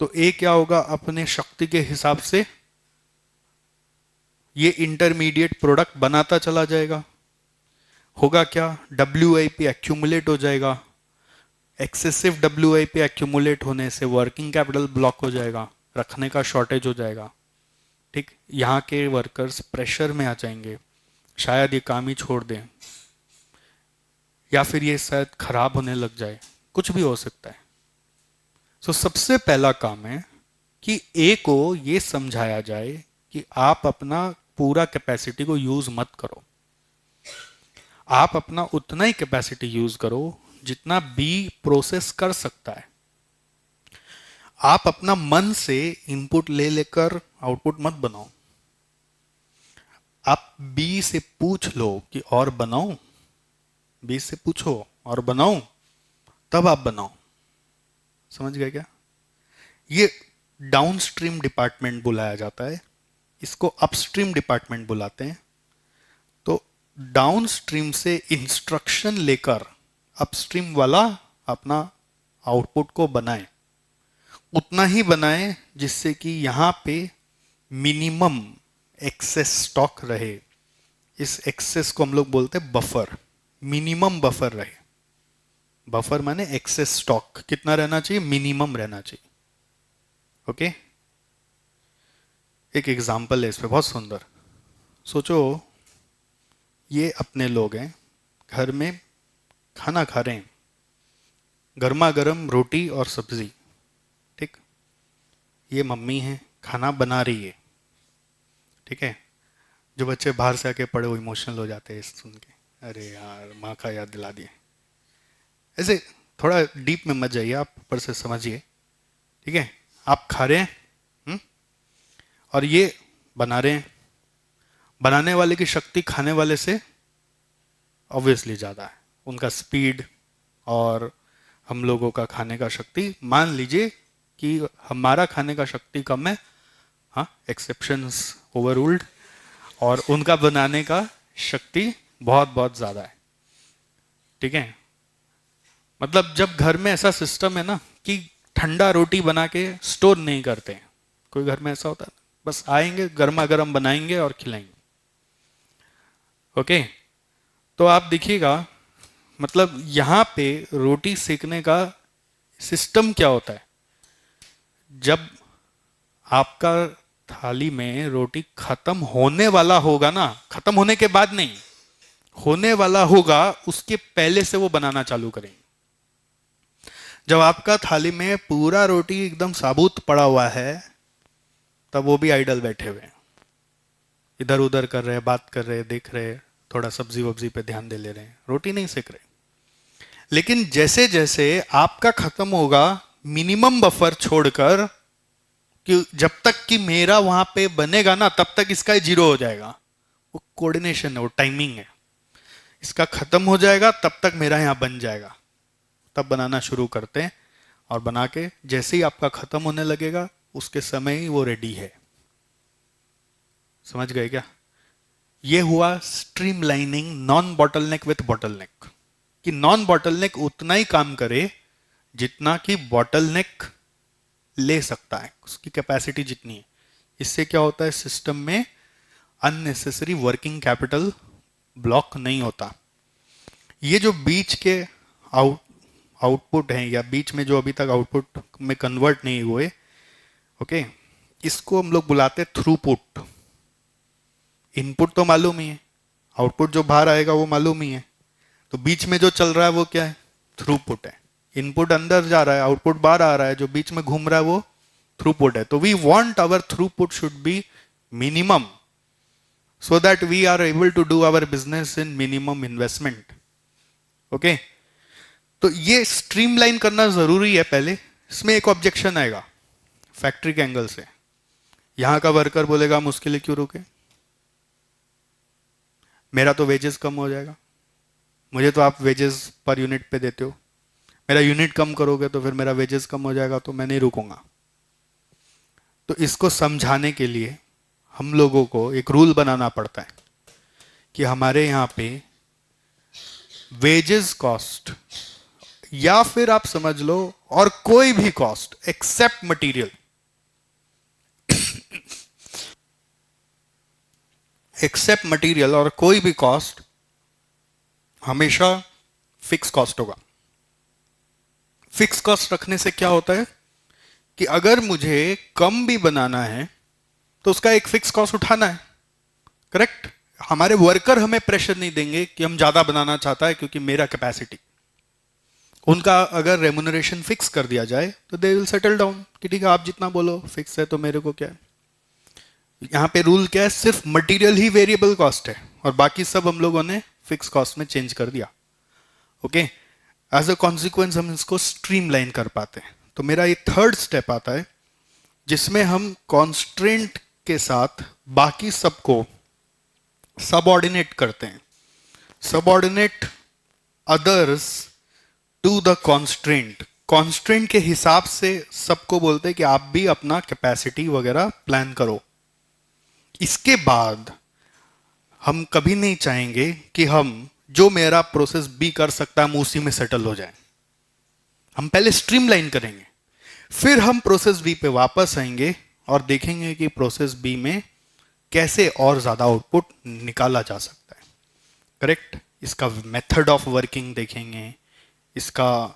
Speaker 1: तो ए क्या होगा, अपने शक्ति के हिसाब से ये इंटरमीडिएट प्रोडक्ट बनाता चला जाएगा. होगा क्या, WIP एक्यूमुलेट हो जाएगा. एक्सेसिव WIP एक्यूमुलेट होने से वर्किंग कैपिटल ब्लॉक हो जाएगा, रखने का शॉर्टेज हो जाएगा. ठीक. यहाँ के वर्कर्स प्रेशर में आ जाएंगे, शायद ये काम ही छोड़ दें, या फिर ये शायद खराब होने लग जाए, कुछ भी हो सकता है. सो सबसे पहला काम है कि ए को ये समझाया जाए कि आप अपना पूरा कैपेसिटी को यूज मत करो. आप अपना उतना ही कैपेसिटी यूज करो जितना बी प्रोसेस कर सकता है. आप अपना मन से इनपुट ले लेकर आउटपुट मत बनाओ. आप बी से पूछ लो कि और बनाओ, बी से पूछो और बनाओ, तब आप बनाओ. समझ गए क्या. ये डाउनस्ट्रीम डिपार्टमेंट बुलाया जाता है, इसको अपस्ट्रीम डिपार्टमेंट बुलाते हैं। तो डाउनस्ट्रीम से इंस्ट्रक्शन लेकर अपस्ट्रीम वाला अपना आउटपुट को बनाए, उतना ही बनाए जिससे कि यहाँ पे मिनिमम एक्सेस स्टॉक रहे। इस एक्सेस को हम लोग बोलते हैं बफर, मिनिमम बफर रहे। बफर माने एक्सेस स्टॉक कितना रहना चाहिए, मिनिमम रहना चाहिए। ओके, एक एग्जांपल है इस पे बहुत सुंदर। सोचो ये अपने लोग हैं, घर में खाना खा रहे हैं, गर्मा गर्म रोटी और सब्जी, ठीक। ये मम्मी है, खाना बना रही है, ठीक है। जो बच्चे बाहर से आके पढ़े वो इमोशनल हो जाते हैं सुन के, अरे यार माँ का याद दिला दिए। ऐसे थोड़ा डीप में मत जाइए, आप ऊपर से समझिए, ठीक है। आप खा रहे हैं और ये बना रहे हैं। बनाने वाले की शक्ति खाने वाले से ऑब्वियसली ज़्यादा है, उनका स्पीड और हम लोगों का खाने का शक्ति, मान लीजिए कि हमारा खाने का शक्ति कम है, हाँ एक्सेप्शंस ओवररूल्ड, और उनका बनाने का शक्ति बहुत बहुत ज़्यादा है, ठीक है। मतलब जब घर में ऐसा सिस्टम है ना कि ठंडा रोटी बना के स्टोर नहीं करते हैं, कोई घर में ऐसा होता है, बस आएंगे गर्मा गर्म बनाएंगे और खिलाएंगे। ओके, तो आप देखिएगा मतलब यहाँ पे रोटी सेकने का सिस्टम क्या होता है। जब आपका थाली में रोटी खत्म होने वाला होगा ना, खत्म होने के बाद नहीं, होने वाला होगा उसके पहले से वो बनाना चालू करेंगे। जब आपका थाली में पूरा रोटी एकदम साबुत पड़ा हुआ है, तब वो भी आइडल बैठे हुए हैं, इधर उधर कर रहे हैं, बात कर रहे हैं, देख रहे हैं, थोड़ा सब्जी वब्जी पे ध्यान दे ले रहे हैं, रोटी नहीं सेक रहे। लेकिन जैसे जैसे आपका खत्म होगा, मिनिमम बफर छोड़कर, कि जब तक कि मेरा वहां पे बनेगा ना तब तक इसका जीरो हो जाएगा। वो कोऑर्डिनेशन है, वो टाइमिंग है। इसका खत्म हो जाएगा तब तक मेरा यहां बन जाएगा, तब बनाना शुरू करते हैं। और बना के जैसे ही आपका खत्म होने लगेगा उसके समय ही वो रेडी है। समझ गए क्या? ये हुआ streamlining non bottleneck with bottleneck, कि नॉन बॉटलनेक उतना ही काम करे जितना कि बॉटलनेक ले सकता है, उसकी कैपेसिटी जितनी है। इससे क्या होता है, सिस्टम में अननेसेसरी वर्किंग कैपिटल ब्लॉक नहीं होता। ये जो बीच के आउटपुट हैं या बीच में जो अभी तक आउटपुट में कन्वर्ट नहीं हुए, ओके, इसको हम लोग बुलाते हैं थ्रूपुट। इनपुट तो मालूम ही है, आउटपुट जो बाहर आएगा वो मालूम ही है, तो बीच में जो चल रहा है वो क्या है, थ्रूपुट है। इनपुट अंदर जा रहा है, आउटपुट बाहर आ रहा है, जो बीच में घूम रहा है वो थ्रूपुट है। तो we want our throughput should be minimum, so that we are able to do our business in minimum investment. Okay, तो ये स्ट्रीमलाइन करना जरूरी है। पहले इसमें एक ऑब्जेक्शन आएगा फैक्ट्री के एंगल से, यहां का वर्कर बोलेगा हम उसके लिए क्यों रुके, मेरा तो वेजेस कम हो जाएगा, मुझे तो आप वेजेस पर यूनिट पे देते हो, मेरा यूनिट कम करोगे तो फिर मेरा वेजेस कम हो जाएगा, तो मैं नहीं रुकूंगा। तो इसको समझाने के लिए हम लोगों को एक रूल बनाना पड़ता है कि हमारे यहां पे वेजेस कॉस्ट, या फिर आप समझ लो और कोई भी cost except material, except material और कोई भी कॉस्ट हमेशा फिक्स कॉस्ट होगा। फिक्स कॉस्ट रखने से क्या होता है कि अगर मुझे कम भी बनाना है तो उसका एक फिक्स कॉस्ट उठाना है, करेक्ट। हमारे वर्कर हमें प्रेशर नहीं देंगे कि हम ज्यादा बनाना चाहता है क्योंकि मेरा कैपेसिटी, उनका अगर रेम्युनरेशन फिक्स कर दिया जाए तो दे विल सेटल डाउन कि ठीक है आप जितना बोलो फिक्स है तो मेरे को क्या है। यहाँ पे रूल क्या है, सिर्फ मटेरियल ही वेरिएबल कॉस्ट है और बाकी सब हम लोगों ने फिक्स कॉस्ट में चेंज कर दिया। ओके, एज अ कॉन्सिक्वेंस हम इसको स्ट्रीमलाइन कर पाते हैं। तो मेरा ये थर्ड स्टेप आता है जिसमें हम कॉन्स्ट्रेंट के साथ बाकी सबको सबऑर्डिनेट करते हैं, subordinate others to the constraint. Constraint के हिसाब से सबको बोलते हैं कि आप भी अपना कैपेसिटी वगैरह प्लान करो। इसके बाद हम कभी नहीं चाहेंगे कि हम जो मेरा प्रोसेस बी कर सकता है हम उसी में सेटल हो जाए। हम पहले स्ट्रीमलाइन करेंगे, फिर हम प्रोसेस बी पे वापस आएंगे और देखेंगे कि प्रोसेस बी में कैसे और ज्यादा आउटपुट निकाला जा सकता है। करेक्ट। इसका मेथड ऑफ वर्किंग देखेंगे, इसका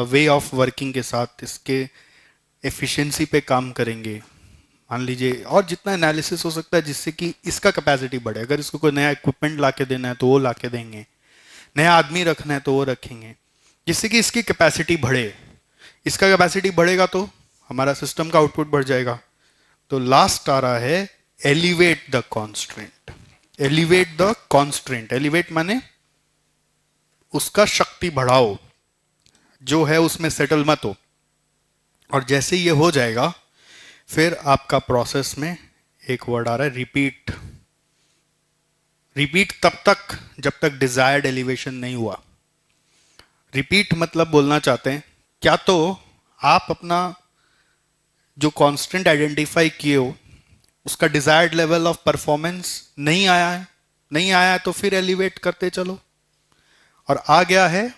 Speaker 1: वे ऑफ वर्किंग के साथ इसके एफिशिएंसी पे काम करेंगे, मान लीजिए, और जितना एनालिसिस हो सकता है जिससे कि इसका कैपेसिटी बढ़े। अगर इसको कोई नया इक्विपमेंट ला के देना है तो वो ला के देंगे, नया आदमी रखना है तो वो रखेंगे, जिससे कि इसकी कैपेसिटी बढ़े। इसका कैपेसिटी बढ़ेगा तो हमारा सिस्टम का आउटपुट बढ़ जाएगा। तो लास्ट आ रहा है elevate the constraint. Elevate the constraint, elevate माने उसका शक्ति बढ़ाओ, जो है उसमें सेटल मत हो। और जैसे ये हो जाएगा फिर आपका प्रोसेस में एक वर्ड आ रहा है रिपीट। रिपीट तब तक जब तक डिजायर्ड एलिवेशन नहीं हुआ। रिपीट मतलब बोलना चाहते हैं क्या तो आप अपना जो कांस्टेंट आइडेंटिफाई किए हो उसका डिजायर्ड लेवल ऑफ परफॉर्मेंस नहीं आया है, नहीं आया है तो फिर एलिवेट करते चलो, और आ गया है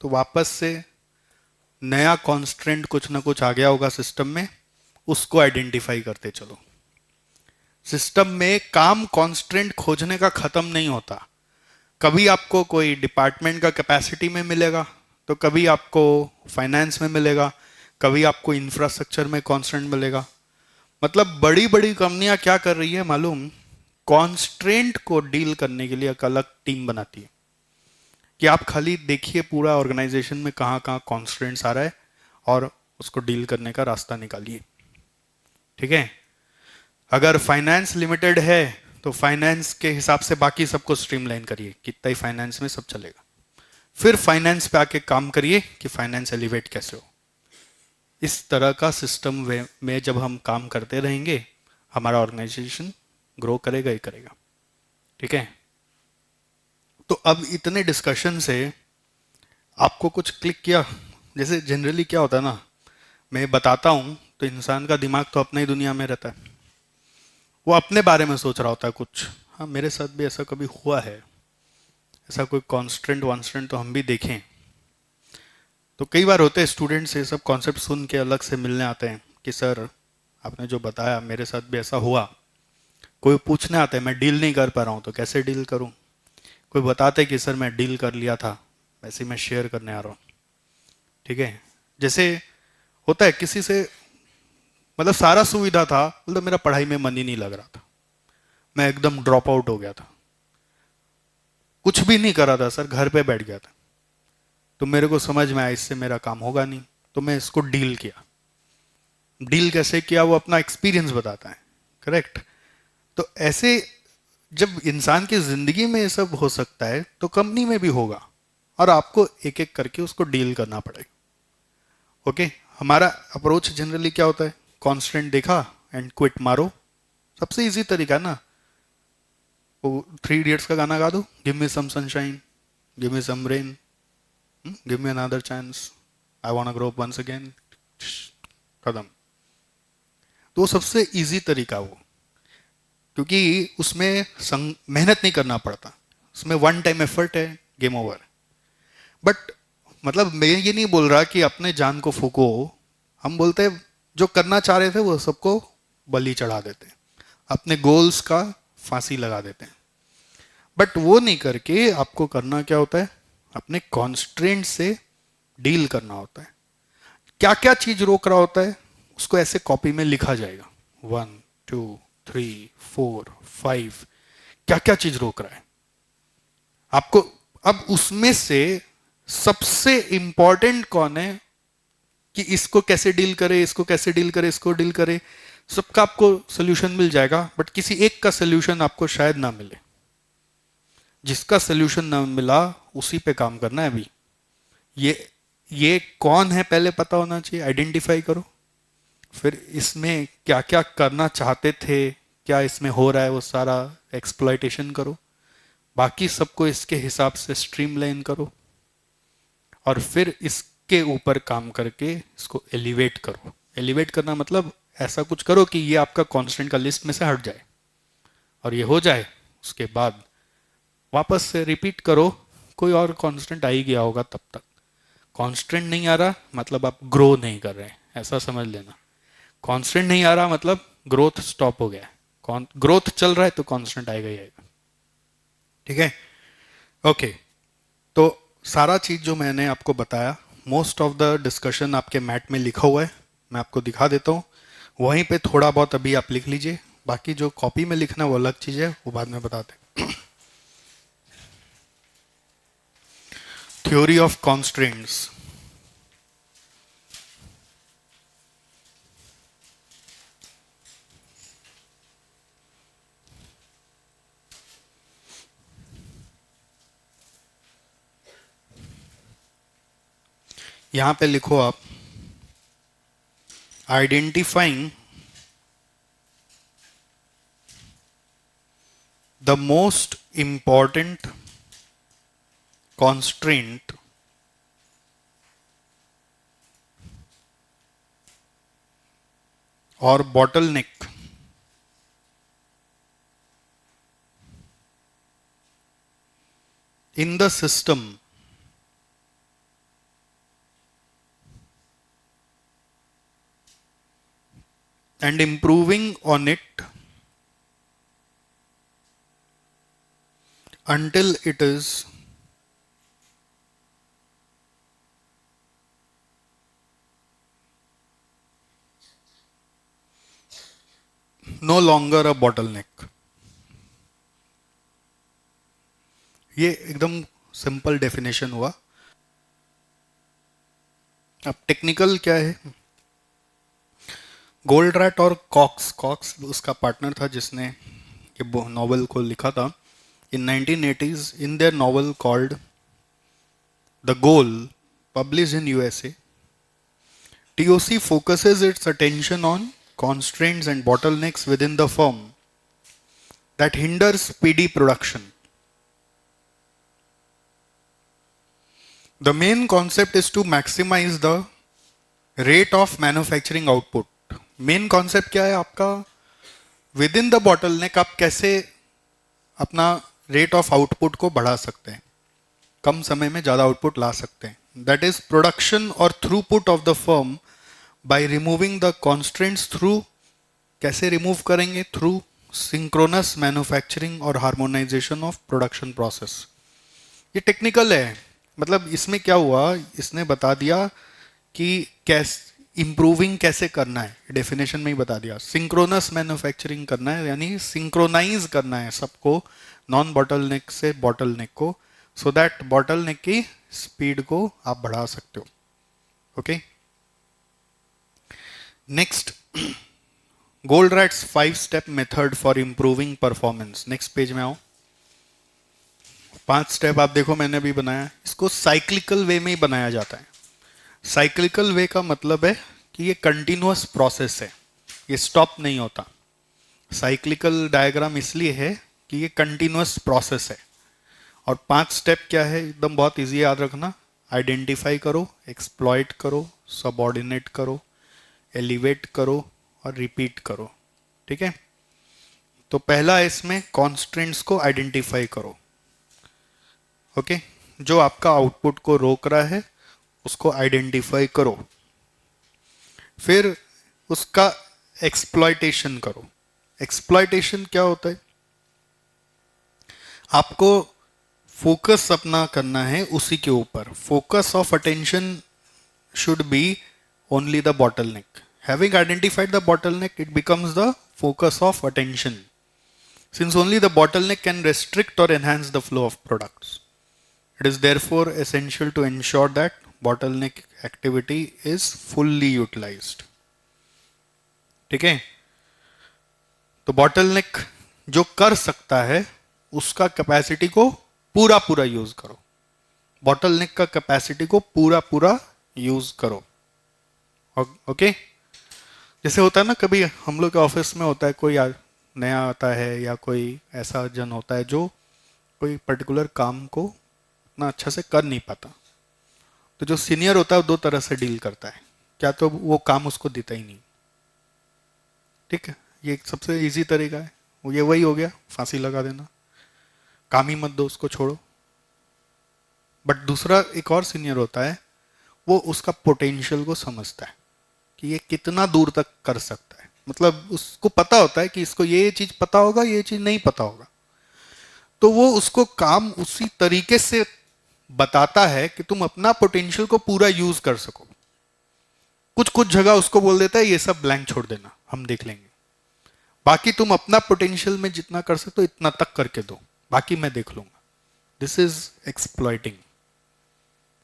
Speaker 1: तो वापस से नया कांस्टेंट कुछ ना कुछ आ गया होगा सिस्टम में, उसको आइडेंटिफाई करते चलो। सिस्टम में काम कांस्टेंट खोजने का खत्म नहीं होता। कभी आपको कोई डिपार्टमेंट का कैपेसिटी में मिलेगा, तो कभी आपको फाइनेंस में मिलेगा, कभी आपको इंफ्रास्ट्रक्चर में कांस्टेंट मिलेगा। मतलब बड़ी बड़ी कंपनियां क्या कर रही है मालूम, कांस्टेंट को डील करने के लिए एक अलग टीम बनाती है कि आप खाली देखिए पूरा ऑर्गेनाइजेशन में कहाँ कहाँ कांस्टेंट्स आ रहा है और उसको डील करने का रास्ता निकालिए। ठीक है। अगर फाइनेंस लिमिटेड है तो फाइनेंस के हिसाब से बाकी सबको स्ट्रीमलाइन करिए, कितना ही फाइनेंस में सब चलेगा। फिर फाइनेंस पे आके काम करिए कि फाइनेंस एलिवेट कैसे हो। इस तरह का सिस्टम में जब हम काम करते रहेंगे हमारा ऑर्गेनाइजेशन ग्रो करेगा ही करेगा। ठीक है। तो अब इतने डिस्कशन से आपको कुछ क्लिक किया? जैसे जनरली क्या होता है ना, मैं बताता हूं तो इंसान का दिमाग तो अपनी ही दुनिया में रहता है, वो अपने बारे में सोच रहा होता है कुछ। हाँ, मेरे साथ भी ऐसा कभी हुआ है, ऐसा कोई कॉन्स्टेंट वॉन्स्टेंट तो हम भी देखें। तो कई बार होते हैं स्टूडेंट्स ये सब कॉन्सेप्ट सुन के अलग से मिलने आते हैं कि सर आपने जो बताया मेरे साथ भी ऐसा हुआ। कोई पूछने आता है मैं डील नहीं कर पा रहा हूँ तो कैसे डील करूँ। कोई बताते है कि सर मैं डील कर लिया था, वैसे मैं शेयर करने आ रहा हूँ। ठीक है। जैसे होता है किसी से, मतलब सारा सुविधा था, मतलब मेरा पढ़ाई में मन ही नहीं लग रहा था, मैं एकदम ड्रॉप आउट हो गया था, कुछ भी नहीं कर रहा था सर, घर पे बैठ गया था। तो मेरे को समझ में आया इससे मेरा काम होगा नहीं, तो मैं इसको डील किया। डील कैसे किया वो अपना एक्सपीरियंस बताता है। करेक्ट। तो ऐसे जब इंसान की जिंदगी में ये सब हो सकता है तो कंपनी में भी होगा, और आपको एक एक करके उसको डील करना पड़ेगा। ओके। हमारा अप्रोच जनरली क्या होता है, कॉन्स्टेंट देखा एंड क्विट मारो। सबसे इजी तरीका है ना, वो 3 इडियट्स का गाना गा दो, give me some sunshine, give me some rain, give me another chance, I want to grow up once again, खत्म। तो सबसे इजी तरीका वो, क्योंकि उसमें मेहनत नहीं करना पड़ता, उसमें वन टाइम एफर्ट है, गेम ओवर। बट मतलब मैं ये नहीं बोल रहा कि अपने जान को फूको। हम बोलते हैं जो करना चाह रहे थे वो सबको बलि चढ़ा देते हैं, अपने गोल्स का फांसी लगा देते हैं। बट वो नहीं करके आपको करना क्या होता है, अपने कॉन्स्ट्रेंट से डील करना होता है। क्या क्या चीज रोक रहा होता है उसको ऐसे कॉपी में लिखा जाएगा, 1 2 3 4 5, क्या क्या चीज रोक रहा है आपको। अब उसमें से सबसे इंपॉर्टेंट कौन है कि इसको कैसे डील करे, इसको कैसे डील करे, इसको डील करे, सबका आपको सोल्यूशन मिल जाएगा। बट किसी एक का सोल्यूशन आपको शायद ना मिले। जिसका सोल्यूशन ना मिला उसी पे काम करना है अभी। ये कौन है पहले पता होना चाहिए, आइडेंटिफाई करो। फिर इसमें क्या क्या करना चाहते थे, क्या इसमें हो रहा है, वो सारा एक्सप्लॉयटेशन करो। बाकी सबको इसके हिसाब से स्ट्रीमलाइन करो, और फिर इस के ऊपर काम करके इसको एलिवेट करो। एलिवेट करना मतलब ऐसा कुछ करो कि ये आपका कांस्टेंट का लिस्ट में से हट जाए, और ये हो जाए उसके बाद वापस से रिपीट करो। कोई और कांस्टेंट आ ही गया होगा तब तक। कांस्टेंट नहीं आ रहा मतलब आप ग्रो नहीं कर रहे हैं, ऐसा समझ लेना। कांस्टेंट नहीं आ रहा मतलब ग्रोथ स्टॉप हो गया है। ग्रोथ चल रहा है तो कांस्टेंट आएगा ही आएगा। ठीक है, ओके। तो सारा चीज जो मैंने आपको बताया, मोस्ट ऑफ द डिस्कशन आपके मैट में लिखा हुआ है, मैं आपको दिखा देता हूँ। वहीं पे थोड़ा बहुत अभी आप लिख लीजिए, बाकी जो कॉपी में लिखना वो अलग चीज है, वो बाद में बताते हैं। Theory of constraints. यहां पे लिखो आप, identifying the most important constraint or bottleneck in the system and improving on it until it is no longer a bottleneck। ये एकदम सिंपल डेफिनेशन हुआ। अब टेक्निकल क्या है, गोल्डरैट और कॉक्स, कॉक्स उसका पार्टनर था जिसने ये नॉवल को लिखा था इन 1980s। In their novel called the goal, published in USA, TOC focuses its attention on constraints and bottlenecks within the firm that hinder speedy production. The main concept is to maximize the rate of manufacturing output. Main concept क्या है आपका, with in the bottleneck आप कैसे अपना rate of output को बढ़ा सकते हैं, कम समय में ज़्यादा आउटपुट ला सकते हैं। दैट इज प्रोडक्शन और throughput of the firm by removing the constraints through, कैसे रिमूव करेंगे, थ्रू सिंक्रोनस मैन्युफैक्चरिंग और हार्मोनाइजेशन ऑफ प्रोडक्शन प्रोसेस। ये टेक्निकल है, मतलब इसमें क्या हुआ, इसने बता दिया कि कैसे इंप्रूविंग कैसे करना है, डेफिनेशन में ही बता दिया। सिंक्रोनस मैन्युफैक्चरिंग करना है, यानी सिंक्रोनाइज करना है सबको, नॉन बॉटलनेक से बॉटलनेक को, सो दैट बॉटलनेक की स्पीड को आप बढ़ा सकते हो। Okay, next, Goldratt's 5 step method for improving performance. Next page में आओ। 5 स्टेप आप देखो मैंने भी बनाया, इसको साइक्लिकल वे में ही बनाया जाता है। साइक्लिकल वे का मतलब है कि ये कंटिन्यूअस प्रोसेस है, ये स्टॉप नहीं होता। साइक्लिकल डायग्राम इसलिए है कि ये कंटिन्यूअस प्रोसेस है। और 5 स्टेप क्या है, एकदम बहुत इजी याद रखना। आइडेंटिफाई करो, एक्सप्लॉइट करो, सबऑर्डिनेट करो, एलिवेट करो और रिपीट करो। ठीक है, तो पहला है इसमें कॉन्स्ट्रेंट्स को आइडेंटिफाई करो। ओके, जो आपका आउटपुट को रोक रहा है उसको आइडेंटिफाई करो, फिर उसका एक्सप्लॉइटेशन करो। एक्सप्लॉइटेशन क्या होता है, आपको फोकस अपना करना है उसी के ऊपर। Focus of attention should be only the bottleneck. Having identified the bottleneck, it becomes the focus of attention, since only the bottleneck can restrict or enhance the flow of products. It is therefore essential to ensure that bottleneck activity is fully utilized. ठीक है, तो bottleneck जो कर सकता है उसका capacity को पूरा पूरा यूज करो। bottleneck का कैपेसिटी को पूरा पूरा यूज करो। ओके, जैसे होता है ना, कभी हम लोग के ऑफिस में होता है, कोई नया आता है या कोई ऐसा जन होता है जो कोई पर्टिकुलर काम को इतना अच्छा से कर नहीं पाता, तो जो सीनियर होता है वो दो तरह से डील करता है, क्या तो वो काम उसको देता ही नहीं, ठीक है, ये एक सबसे इजी तरीका है, वो ये वही हो गया, फांसी लगा देना, काम ही मत दो उसको, छोड़ो। बट दूसरा एक और सीनियर होता है, वो उसका पोटेंशियल को समझता है कि ये कितना दूर तक कर सकता है, मतलब उसको पता होता है कि इसको ये चीज पता होगा, ये चीज नहीं पता होगा, तो वो उसको काम उसी तरीके से बताता है कि तुम अपना पोटेंशियल को पूरा यूज कर सको। कुछ कुछ जगह उसको बोल देता है ये सब ब्लैंक छोड़ देना, हम देख लेंगे, बाकी तुम अपना पोटेंशियल में जितना कर सकते हो इतना तक करके दो, बाकी मैं देख लूंगा। This is exploiting.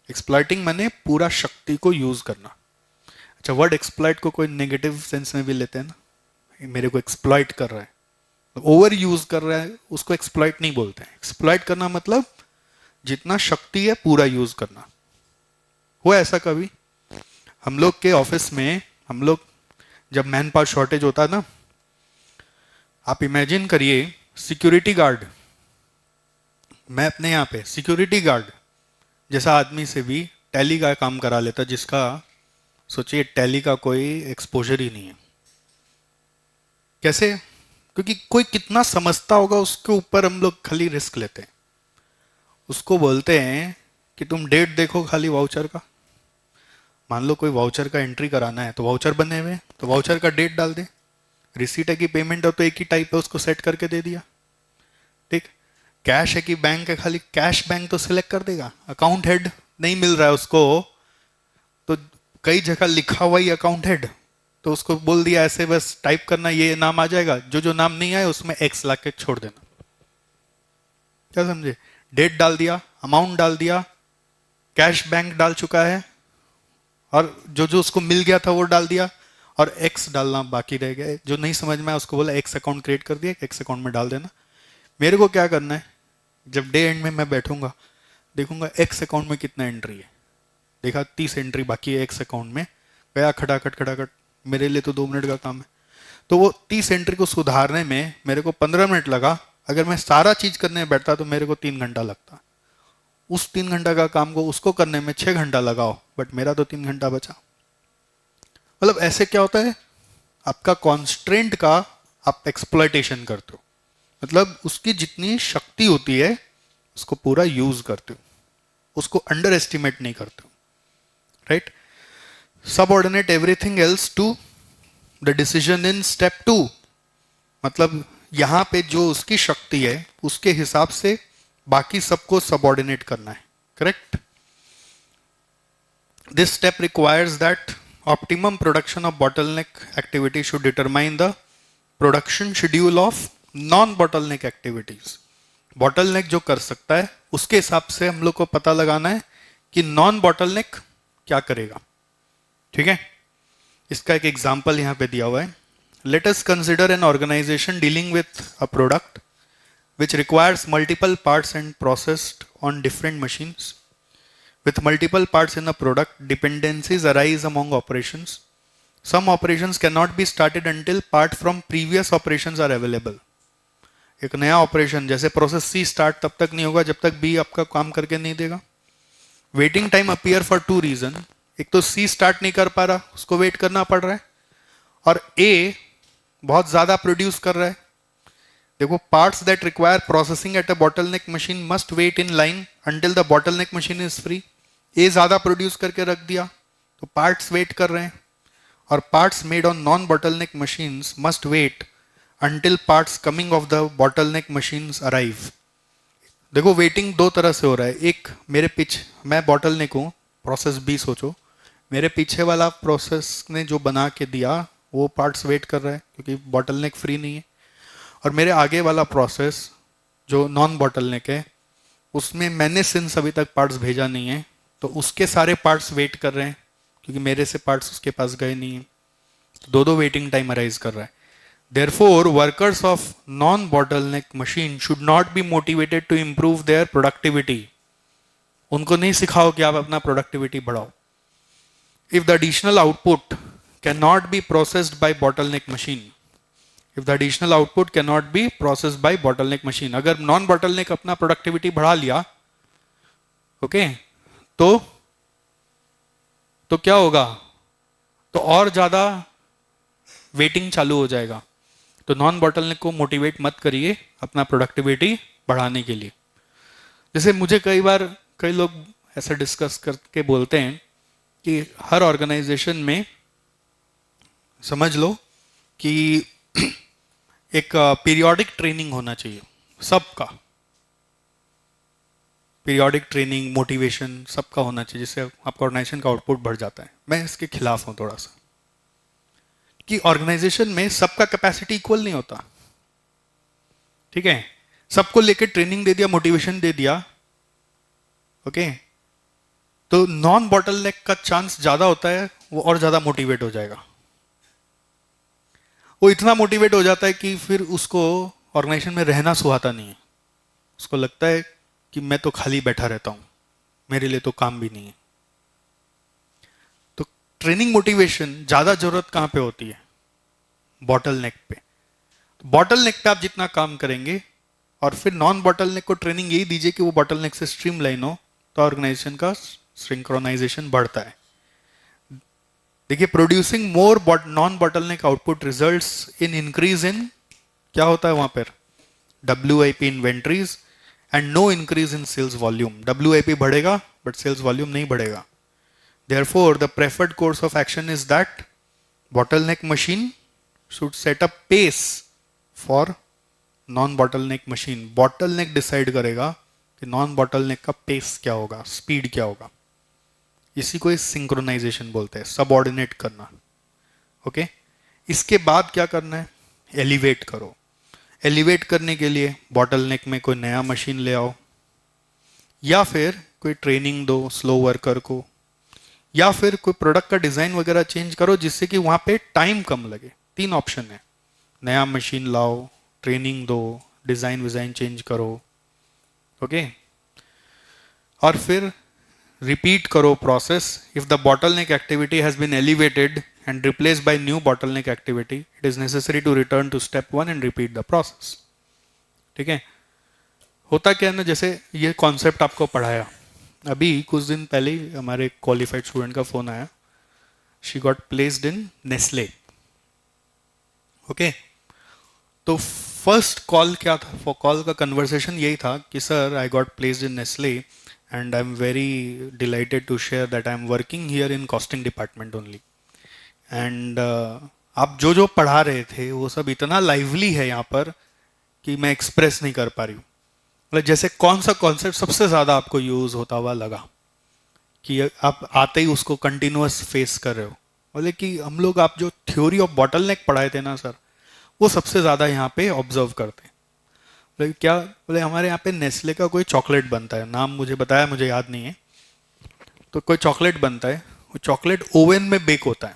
Speaker 1: एक्सप्लॉइटिंग माने पूरा शक्ति को यूज करना। अच्छा, वर्ड एक्सप्लॉइट को कोई नेगेटिव सेंस में भी लेते हैं ना, मेरे को एक्सप्लॉइट कर रहा है, ओवर यूज कर रहा है, उसको एक्सप्लॉइट नहीं बोलते हैं। एक्सप्लॉइट करना मतलब जितना शक्ति है पूरा यूज करना। हुआ ऐसा कभी हम लोग के ऑफिस में, हम लोग जब मैन पावर शॉर्टेज होता है ना, आप इमेजिन करिए सिक्योरिटी गार्ड, मैं अपने यहाँ पे सिक्योरिटी गार्ड जैसा आदमी से भी टैली का काम करा लेता, जिसका सोचिए टैली का कोई एक्सपोजर ही नहीं है। कैसे? क्योंकि कोई कितना समझता होगा उसके ऊपर हम लोग खाली रिस्क लेते हैं। उसको बोलते हैं कि तुम डेट देखो खाली वाउचर का, मान लो कोई वाउचर का एंट्री कराना है तो वाउचर बने हुए तो वाउचर का डेट डाल दे, रिसीट है कि पेमेंट है तो एक ही टाइप है उसको सेट करके दे दिया, ठीक। कैश है कि बैंक है, खाली कैश बैंक तो सिलेक्ट कर देगा। अकाउंट हेड नहीं मिल रहा है उसको, तो कई जगह लिखा हुआ ही अकाउंट हेड, तो उसको बोल दिया ऐसे बस टाइप करना, ये नाम आ जाएगा, जो जो नाम नहीं आए उसमें एक्स ला के छोड़ देना। क्या समझे? डेट डाल दिया, अमाउंट डाल दिया, कैश बैंक डाल चुका है, और जो जो उसको मिल गया था वो डाल दिया, और एक्स डालना बाकी रह गया। जो नहीं समझ में आया उसको बोला एक्स अकाउंट क्रिएट कर दिया, एक्स अकाउंट में डाल देना। मेरे को क्या करना है, जब डे एंड में मैं बैठूंगा देखूंगा एक्स अकाउंट में कितना एंट्री है, देखा 30 एंट्री बाकी है एक्स अकाउंट में, गया खटाखट खटाखट, मेरे लिए तो 2 मिनट का काम है। तो वो 30 एंट्री को सुधारने में मेरे को 15 मिनट लगा, अगर मैं सारा चीज करने में बैठता तो मेरे को 3 घंटा लगता। उस 3 घंटा का काम को उसको करने में 6 घंटा लगाओ, बट मेरा तो 3 घंटा बचा। मतलब ऐसे क्या होता है, आपका कॉन्स्ट्रेंट का आप एक्सप्लॉयटेशन करते हो, मतलब उसकी जितनी शक्ति होती है उसको पूरा यूज करते हो, उसको अंडर एस्टिमेट नहीं करते हो, right. Subordinate everything else to the decision in step 2, मतलब यहां पे जो उसकी शक्ति है उसके हिसाब से बाकी सबको सबऑर्डिनेट करना है, correct. This step requires that optimum production of bottleneck activity should determine the production schedule of non bottleneck activities. Bottleneck जो कर सकता है उसके हिसाब से हम लोग को पता लगाना है कि नॉन बॉटलनेक क्या करेगा, ठीक है। इसका एक एग्जांपल यहां पे दिया हुआ है। Let us consider an organization dealing with a product which requires multiple parts and processed on different machines. With multiple parts in a product, dependencies arise among operations. Some operations cannot be started until part from previous operations are available. एक नया operation जैसे process सी start तब तक नहीं होगा जब तक B आपका काम करके नहीं देगा। Waiting time appear for 2 reason, एक तो सी स्टार्ट नहीं कर पा रहा, उसको वेट करना पड़ रहा है, और ए बहुत ज्यादा प्रोड्यूस कर रहा है। देखो, parts that require processing at a bottleneck machine must wait in line until the bottleneck machine is free. ए ज्यादा प्रोड्यूस करके रख दिया तो पार्ट्स वेट कर रहे हैं, और parts made on non bottleneck machines must wait until parts coming off the bottleneck machines arrive. देखो, वेटिंग दो तरह से हो रहा है। एक, मेरे पीछे मैं बॉटलनेक हूँ, प्रोसेस बी सोचो, मेरे पीछे वाला प्रोसेस ने जो बना के दिया वो पार्ट्स वेट कर रहा है क्योंकि बॉटलनेक फ्री नहीं है, और मेरे आगे वाला प्रोसेस जो नॉन बॉटलनेक है उसमें मैंने सिंस अभी तक पार्ट्स भेजा नहीं है तो उसके सारे पार्ट्स वेट कर रहे हैं क्योंकि मेरे से पार्ट्स उसके पास गए नहीं है, तो दो वेटिंग टाइम अराइज कर रहा है। Therefore workers of non bottleneck machine should not be motivated to improve their productivity. उनको नहीं सिखाओ कि आप अपना प्रोडक्टिविटी बढ़ाओ। If the additional output can not be processed by bottleneck machine, if the additional output cannot be processed by bottleneck machine, अगर non bottleneck अपना productivity बढ़ा लिया, ओके, तो तो क्या होगा, तो और ज़्यादा वेटिंग चालू हो जाएगा। तो नॉन बॉटलनेक को मोटिवेट मत करिए अपना प्रोडक्टिविटी बढ़ाने के लिए। जैसे मुझे कई बार कई लोग ऐसा डिस्कस करके बोलते हैं कि हर ऑर्गेनाइजेशन में समझ लो कि एक पीरियोडिक ट्रेनिंग होना चाहिए सबका, पीरियोडिक ट्रेनिंग मोटिवेशन सबका होना चाहिए, जिससे आपका ऑर्गेनाइजेशन का आउटपुट बढ़ जाता है। मैं इसके खिलाफ हूं थोड़ा सा, कि ऑर्गेनाइजेशन में सबका कैपेसिटी इक्वल नहीं होता। ठीक है, सबको लेकर ट्रेनिंग दे दिया, मोटिवेशन दे दिया, ओके, तो नॉन बॉटलनेक का चांस ज्यादा होता है, वो और ज्यादा मोटिवेट हो जाएगा। वो इतना मोटिवेट हो जाता है कि फिर उसको ऑर्गेनाइजेशन में रहना सुहाता नहीं है। उसको लगता है कि मैं तो खाली बैठा रहता हूं, मेरे लिए तो काम भी नहीं है। तो ट्रेनिंग मोटिवेशन ज्यादा जरूरत कहां पे होती है, बॉटल नेक पे। बॉटल नेक पे आप जितना काम करेंगे और फिर नॉन बॉटल नेक को ट्रेनिंग यही दीजिए कि वो बॉटल नेक से स्ट्रीमलाइन हो, तो ऑर्गेनाइजेशन का सिंक्रोनाइजेशन बढ़ता है। देखिए, producing more non bottleneck output results in increase in, क्या होता है वहां पर, WIP inventories and no increase in sales volume. WIP बढ़ेगा बट सेल्स वॉल्यूम नहीं बढ़ेगा। Therefore the preferred course of action is that bottleneck machine should set up pace for non bottleneck machine। bottleneck decide करेगा कि non bottleneck का pace क्या होगा, speed क्या होगा। इसी को सिंक्रोनाइजेशन बोलते हैं, सबऑर्डिनेट करना। ओके, इसके बाद क्या करना है, एलिवेट करो। एलिवेट करने के लिए बॉटलनेक में कोई नया मशीन ले आओ, या फिर कोई ट्रेनिंग दो स्लो वर्कर को, या फिर कोई प्रोडक्ट का डिजाइन वगैरह चेंज करो जिससे कि वहां पे टाइम कम लगे। 3 ऑप्शन है, नया मशीन लाओ, ट्रेनिंग दो, डिजाइन विजाइन चेंज करो, ओके, और फिर रिपीट करो process. If the bottleneck activity has been elevated and replaced by new bottleneck activity, it is necessary to return to step 1 and repeat the process. ठीक है, होता क्या है ना, जैसे ये कॉन्सेप्ट आपको पढ़ाया, अभी कुछ दिन पहले ही हमारे क्वालिफाइड स्टूडेंट का फोन आया, she got placed in Nestle. Okay, तो फर्स्ट कॉल क्या था, फॉर कॉल का कन्वर्सेशन यही था कि sir I got placed in Nestle and I am very delighted to share that I am working here in costing department only. And आप जो जो पढ़ा रहे थे वो सब इतना लाइवली है यहाँ पर कि मैं एक्सप्रेस नहीं कर पा रही हूँ। मतलब जैसे कौन सा कॉन्सेप्ट सबसे ज़्यादा आपको यूज़ होता हुआ लगा कि आप आते ही उसको कंटिन्यूअस फेस कर रहे हो। बोले कि हम लोग, आप जो थ्योरी ऑफ बॉटलनेक पढ़ाए थे ना सर, वो सबसे ज़्यादा यहाँ पे ऑब्जर्व करते हैं। बोले क्या, बोले हमारे यहाँ पे नेस्ले का कोई चॉकलेट बनता है, नाम मुझे बताया, मुझे याद नहीं है, तो कोई चॉकलेट बनता है, वो चॉकलेट ओवन में बेक होता है।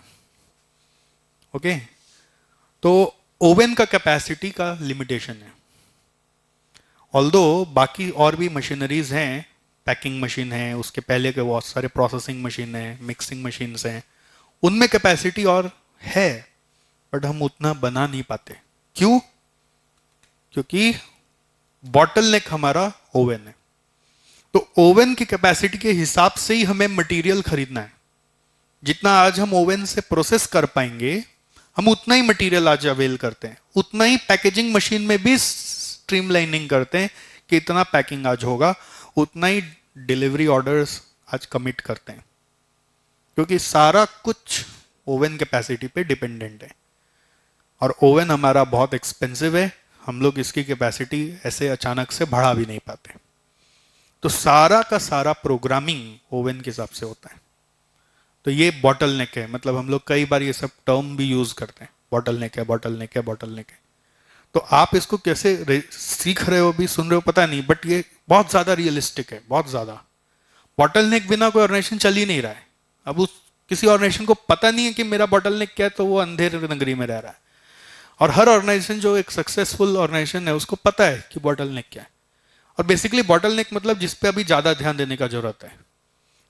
Speaker 1: ओके, तो ओवन का कैपेसिटी का लिमिटेशन है। ऑल्दो बाकी और भी मशीनरीज हैं, पैकिंग मशीन है, उसके पहले के बहुत सारे प्रोसेसिंग मशीन है, मिक्सिंग मशीन्स हैं, उनमें कैपेसिटी और है, बट हम उतना बना नहीं पाते। क्यों? क्योंकि बॉटलनेक हमारा ओवन है। तो ओवन की कैपेसिटी के हिसाब से ही हमें मटेरियल खरीदना है। जितना आज हम ओवन से प्रोसेस कर पाएंगे, हम उतना ही मटेरियल आज अवेल करते हैं, उतना ही पैकेजिंग मशीन में भी स्ट्रीमलाइनिंग करते हैं कि इतना पैकिंग आज होगा, उतना ही डिलीवरी ऑर्डर्स आज कमिट करते हैं, क्योंकि सारा कुछ ओवन कैपेसिटी पे डिपेंडेंट है। और ओवन हमारा बहुत एक्सपेंसिव है, हम लोग इसकी कैपेसिटी ऐसे अचानक से बढ़ा भी नहीं पाते। तो सारा का सारा प्रोग्रामिंग ओवन के हिसाब से होता है। तो ये बॉटलनेक है, मतलब हम लोग कई बार ये सब टर्म भी यूज करते हैं, बॉटलनेक है, बॉटलनेक है, बॉटलनेक है। तो आप इसको कैसे सीख रहे हो भी, सुन रहे हो, पता नहीं, बट ये बहुत ज्यादा रियलिस्टिक है, बहुत ज्यादा। बॉटलनेक बिना कोई ऑर्गेनाइजेशन चल ही नहीं रहा है। अब उस किसी ऑर्गेनाइजेशन को पता नहीं है कि मेरा बॉटलनेक क्या है, तो वो अंधेरे नगरी में रह रहा है। और हर ऑर्गेनाइजेशन जो एक सक्सेसफुल ऑर्गेनाइजेशन है उसको पता है कि बॉटलनेक क्या है। और बेसिकली बॉटलनेक मतलब जिस पे अभी ज्यादा ध्यान देने का जरूरत है।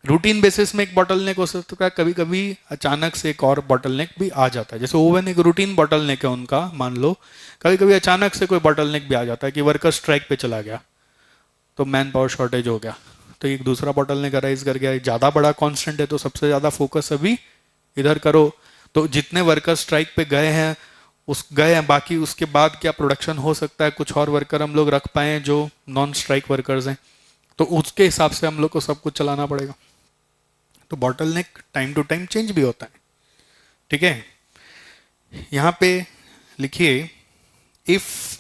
Speaker 1: रूटीन बेसिस में एक बॉटलनेक हो सकता है, कभी कभी अचानक से एक और बॉटलनेक भी आ जाता है। जैसे ओवन एक रूटीन बॉटलनेक है उनका, मान लो, कभी कभी अचानक से कोई बॉटलनेक भी आ जाता है कि वर्कर स्ट्राइक पे चला गया तो मैन पावर शॉर्टेज हो गया, तो एक दूसरा बॉटलनेक अराइज कर गया, ज़्यादा बड़ा कांस्टेंट है तो सबसे ज़्यादा फोकस अभी इधर करो। तो जितने वर्कर स्ट्राइक पे गए हैं उस गए हैं, बाकी उसके बाद क्या प्रोडक्शन हो सकता है, कुछ और वर्कर हम लोग रख पाए जो नॉन स्ट्राइक वर्कर्स हैं, तो उसके हिसाब से हम लोग को सब कुछ चलाना पड़ेगा। तो bottleneck time to time change भी होता है। ठीक है, यहाँ पे लिखिए, if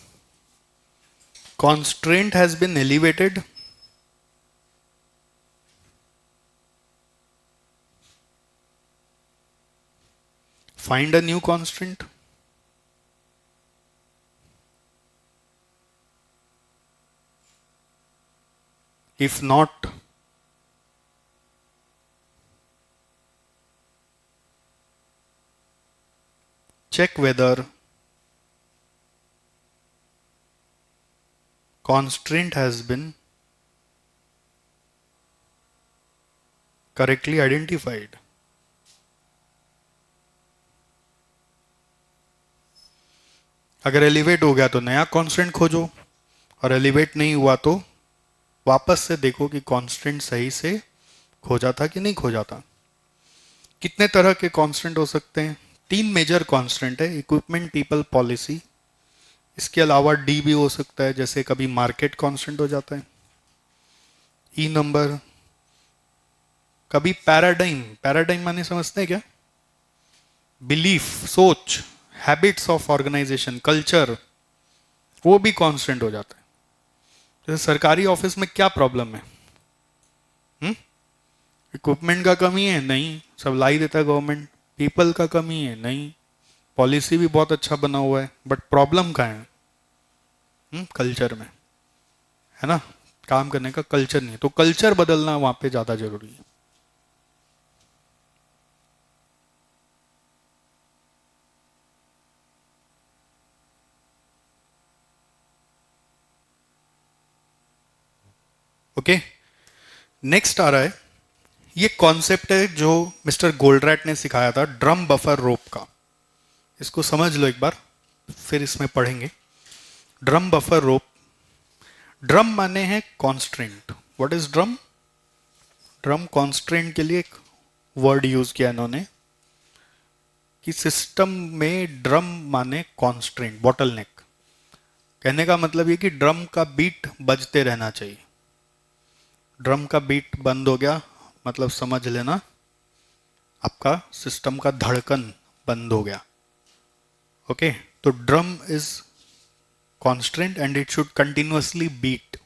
Speaker 1: constraint has been elevated, find a new constraint. If not, check whether constraint has been correctly identified. अगर एलिवेट हो गया तो नया कांस्टेंट खोजो, और एलिवेट नहीं हुआ तो वापस से देखो कि कांस्टेंट सही से खोजा था कि नहीं खोजा था। कितने तरह के कांस्टेंट हो सकते हैं? 3 मेजर कांस्टेंट है, इक्विपमेंट, पीपल, पॉलिसी। इसके अलावा डी भी हो सकता है, जैसे कभी मार्केट कांस्टेंट हो जाता है। ई नंबर, कभी पैराडाइम, पैराडाइम माने समझते हैं क्या? बिलीफ, सोच, हैबिट्स ऑफ ऑर्गेनाइजेशन, कल्चर, वो भी कांस्टेंट हो जाता है। जैसे सरकारी ऑफिस में क्या प्रॉब्लम है? इक्विपमेंट का कमी है? नहीं, सब ला ही देता है गवर्नमेंट। पीपल का कमी है? नहीं, पॉलिसी भी बहुत अच्छा बना हुआ है, बट प्रॉब्लम कहाँ है? कल्चर में है ना, काम करने का कल्चर नहीं है, तो कल्चर बदलना वहां पे ज्यादा जरूरी है। ओके, नेक्स्ट आ रहा है, ये कॉन्सेप्ट है जो मिस्टर गोल्डरैट ने सिखाया था, ड्रम बफर रोप का। इसको समझ लो एक बार, फिर इसमें पढ़ेंगे। ड्रम बफर रोप, ड्रम माने हैं constraint. What is drum? Drum constraint के लिए एक वर्ड यूज किया इन्होंने कि सिस्टम में ड्रम माने कॉन्स्ट्रेंट, बॉटलनेक। कहने का मतलब ये कि ड्रम का बीट बजते रहना चाहिए। ड्रम का बीट बंद हो गया मतलब समझ लेना आपका सिस्टम का धड़कन बंद हो गया। ओके, तो drum is constant and it should continuously beat.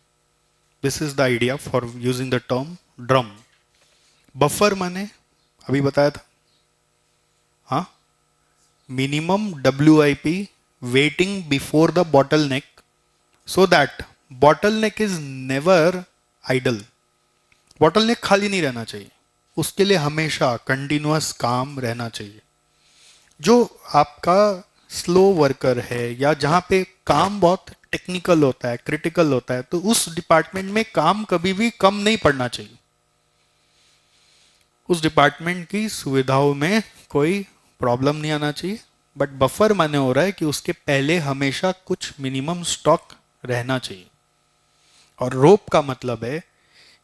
Speaker 1: This is the idea for using the term drum. Buffer माने अभी बताया था, हाँ, minimum WIP waiting before the bottleneck so that bottleneck is never idle. Bottleneck खाली नहीं रहना चाहिए, उसके लिए हमेशा कंटिन्यूअस काम रहना चाहिए। जो आपका स्लो वर्कर है या जहां पे काम बहुत टेक्निकल होता है, क्रिटिकल होता है, तो उस डिपार्टमेंट में काम कभी भी कम नहीं पड़ना चाहिए। उस डिपार्टमेंट की सुविधाओं में कोई प्रॉब्लम नहीं आना चाहिए। बट बफर माने हो रहा है कि उसके पहले हमेशा कुछ मिनिमम स्टॉक रहना चाहिए। और रोप का मतलब है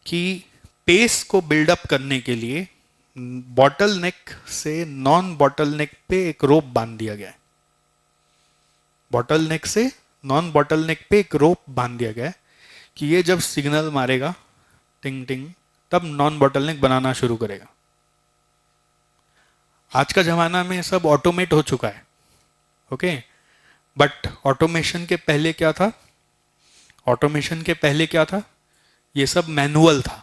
Speaker 1: कि पेस को बिल्डअप करने के लिए बॉटल नेक से नॉन बॉटल नेक पे एक रोप बांध दिया गया है। बॉटल नेक से नॉन बॉटल नेक पे एक रोप बांध दिया गया है कि ये जब सिग्नल मारेगा टिंग टिंग, तब नॉन बॉटल नेक बनाना शुरू करेगा। आज का जमाना में सब ऑटोमेट हो चुका है, ओके, बट ऑटोमेशन के पहले क्या था? ऑटोमेशन के पहले क्या था? ये सब मैनुअल था,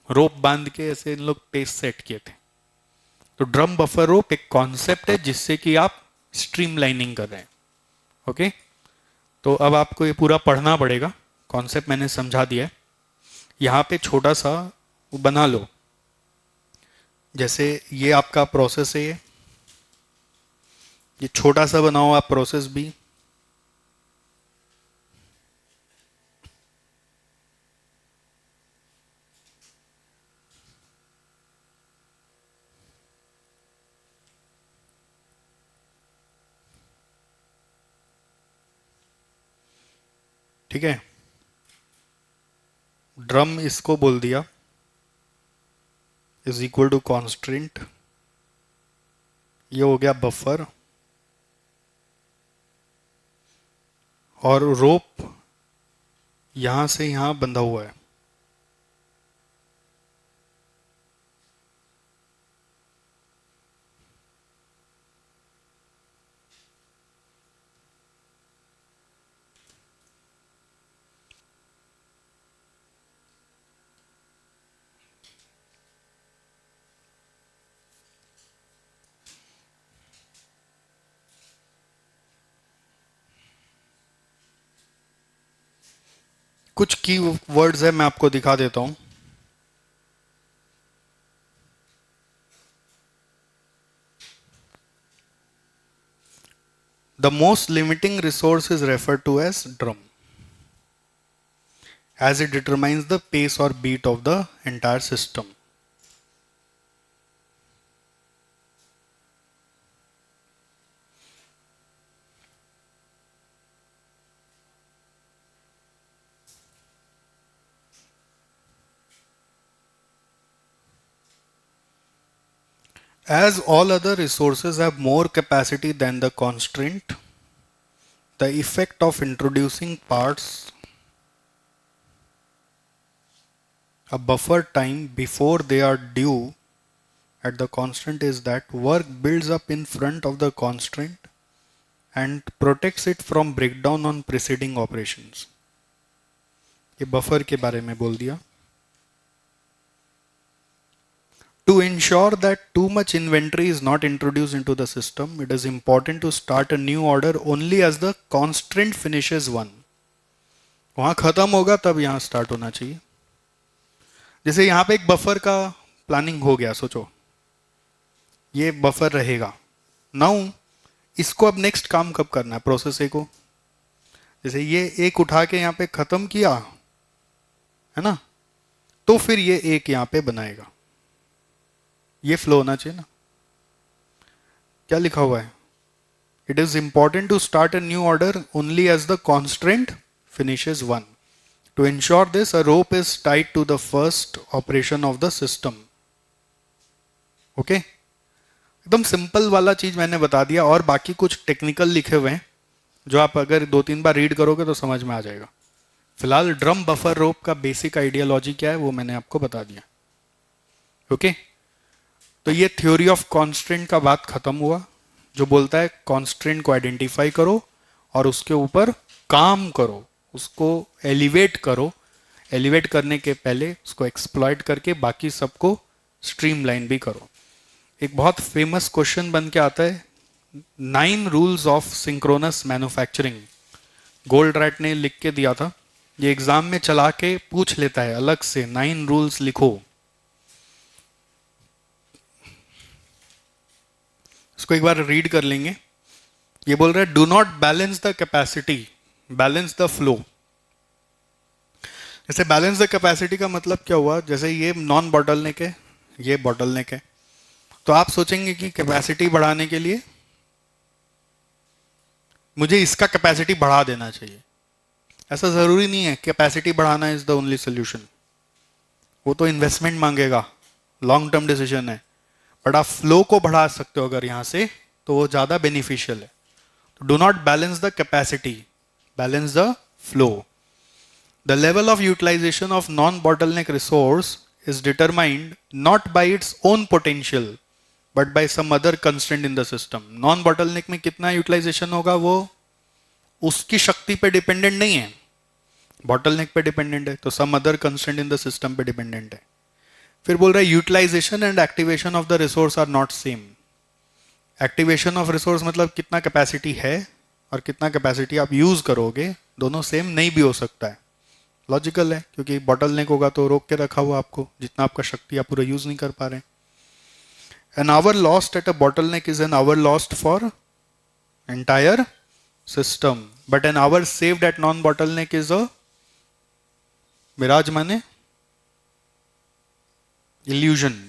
Speaker 1: रोप बांध के ऐसे इन लोग पेस सेट किए थे। तो ड्रम बफर रोप एक कॉन्सेप्ट है जिससे कि आप स्ट्रीमलाइनिंग कर रहे हैं। ओके, तो अब आपको ये पूरा पढ़ना पड़ेगा। कॉन्सेप्ट मैंने समझा दिया है। यहाँ पे छोटा सा वो बना लो, जैसे ये आपका प्रोसेस है, ये छोटा सा बनाओ आप प्रोसेस भी। ठीक है, ड्रम इसको बोल दिया, इज इक्वल टू कॉन्स्ट्रेंट, ये हो गया बफर, और रोप यहां से यहां बंधा हुआ है। कुछ की वर्ड्स है, मैं आपको दिखा देता हूं। The most limiting resource is referred to as drum, as it determines the pace or beat of the entire system. As all other resources have more capacity than the constraint, the effect of introducing parts a buffer time before they are due at the constant is that work builds up in front of the constraint and protects it from breakdown on preceding operations. ये buffer के बारे में बोल दिया। To ensure that too much inventory is not introduced into the system, it is important to start a new order only as the constraint finishes one. वहां खत्म होगा तब यहां स्टार्ट होना चाहिए। जैसे यहां पे एक बफर का प्लानिंग हो गया, सोचो ये बफर रहेगा। नाउ इसको अब नेक्स्ट काम कब करना है, प्रोसेस ए को। जैसे ये एक उठा के यहां पे खत्म किया है ना, तो फिर ये एक यहां पे बनाएगा। ये फ्लो होना चाहिए ना। क्या लिखा हुआ है, it is important to start a new order only as the constraint finishes one. To ensure this, a rope is tied to the first operation of the system. Okay, एकदम सिंपल वाला चीज मैंने बता दिया, और बाकी कुछ टेक्निकल लिखे हुए हैं जो आप अगर 2-3 बार रीड करोगे तो समझ में आ जाएगा। फिलहाल ड्रम बफर रोप का बेसिक आइडियोलॉजी क्या है वो मैंने आपको बता दिया। ओके, तो ये थ्योरी ऑफ कॉन्स्ट्रेंट का बात खत्म हुआ, जो बोलता है कॉन्स्ट्रेंट को आइडेंटिफाई करो और उसके ऊपर काम करो, उसको एलिवेट करो। एलिवेट करने के पहले उसको एक्सप्लॉइट करके बाकी सबको स्ट्रीमलाइन भी करो। एक बहुत फेमस क्वेश्चन बन के आता है, 9 rules of synchronous manufacturing. Gold rat ने लिख के दिया था, ये एग्जाम में चला के पूछ लेता है अलग से, 9 रूल्स लिखो। इसको एक बार रीड कर लेंगे। ये बोल रहा है, do not balance the capacity, balance the flow. जैसे बैलेंस द कैपेसिटी का मतलब क्या हुआ, जैसे ये नॉन बॉटलनेक है, ये बॉटलनेक है, तो आप सोचेंगे कि कैपेसिटी बढ़ाने के लिए मुझे इसका कैपेसिटी बढ़ा देना चाहिए। ऐसा जरूरी नहीं है कैपेसिटी बढ़ाना इज द ओनली सोल्यूशन। वो तो इन्वेस्टमेंट मांगेगा, लॉन्ग टर्म डिसीजन है, बट आप फ्लो को बढ़ा सकते हो अगर यहां से, तो वो ज्यादा बेनिफिशियल है। Do not balance the capacity, balance the flow. The level of utilization of non bottleneck resource is determined not by its own potential but by some other constraint in the system. Non bottleneck में कितना utilisation होगा वो उसकी शक्ति पे dependent नहीं है, bottleneck पे डिपेंडेंट है, तो some other constraint in the system पे डिपेंडेंट है। फिर बोल रहा है utilization and activation of the resource are not same. Activation of resource मतलब कितना कैपेसिटी है और कितना कैपेसिटी आप यूज करोगे, दोनों सेम नहीं भी हो सकता है। लॉजिकल है, क्योंकि बॉटलनेक होगा तो रोक के रखा हुआ आपको, जितना आपका शक्ति आप पूरा यूज नहीं कर पा रहे। An hour lost at a bottleneck is an hour lost for entire system, but an hour saved at non bottleneck is a mirage, माने इल्यूजन।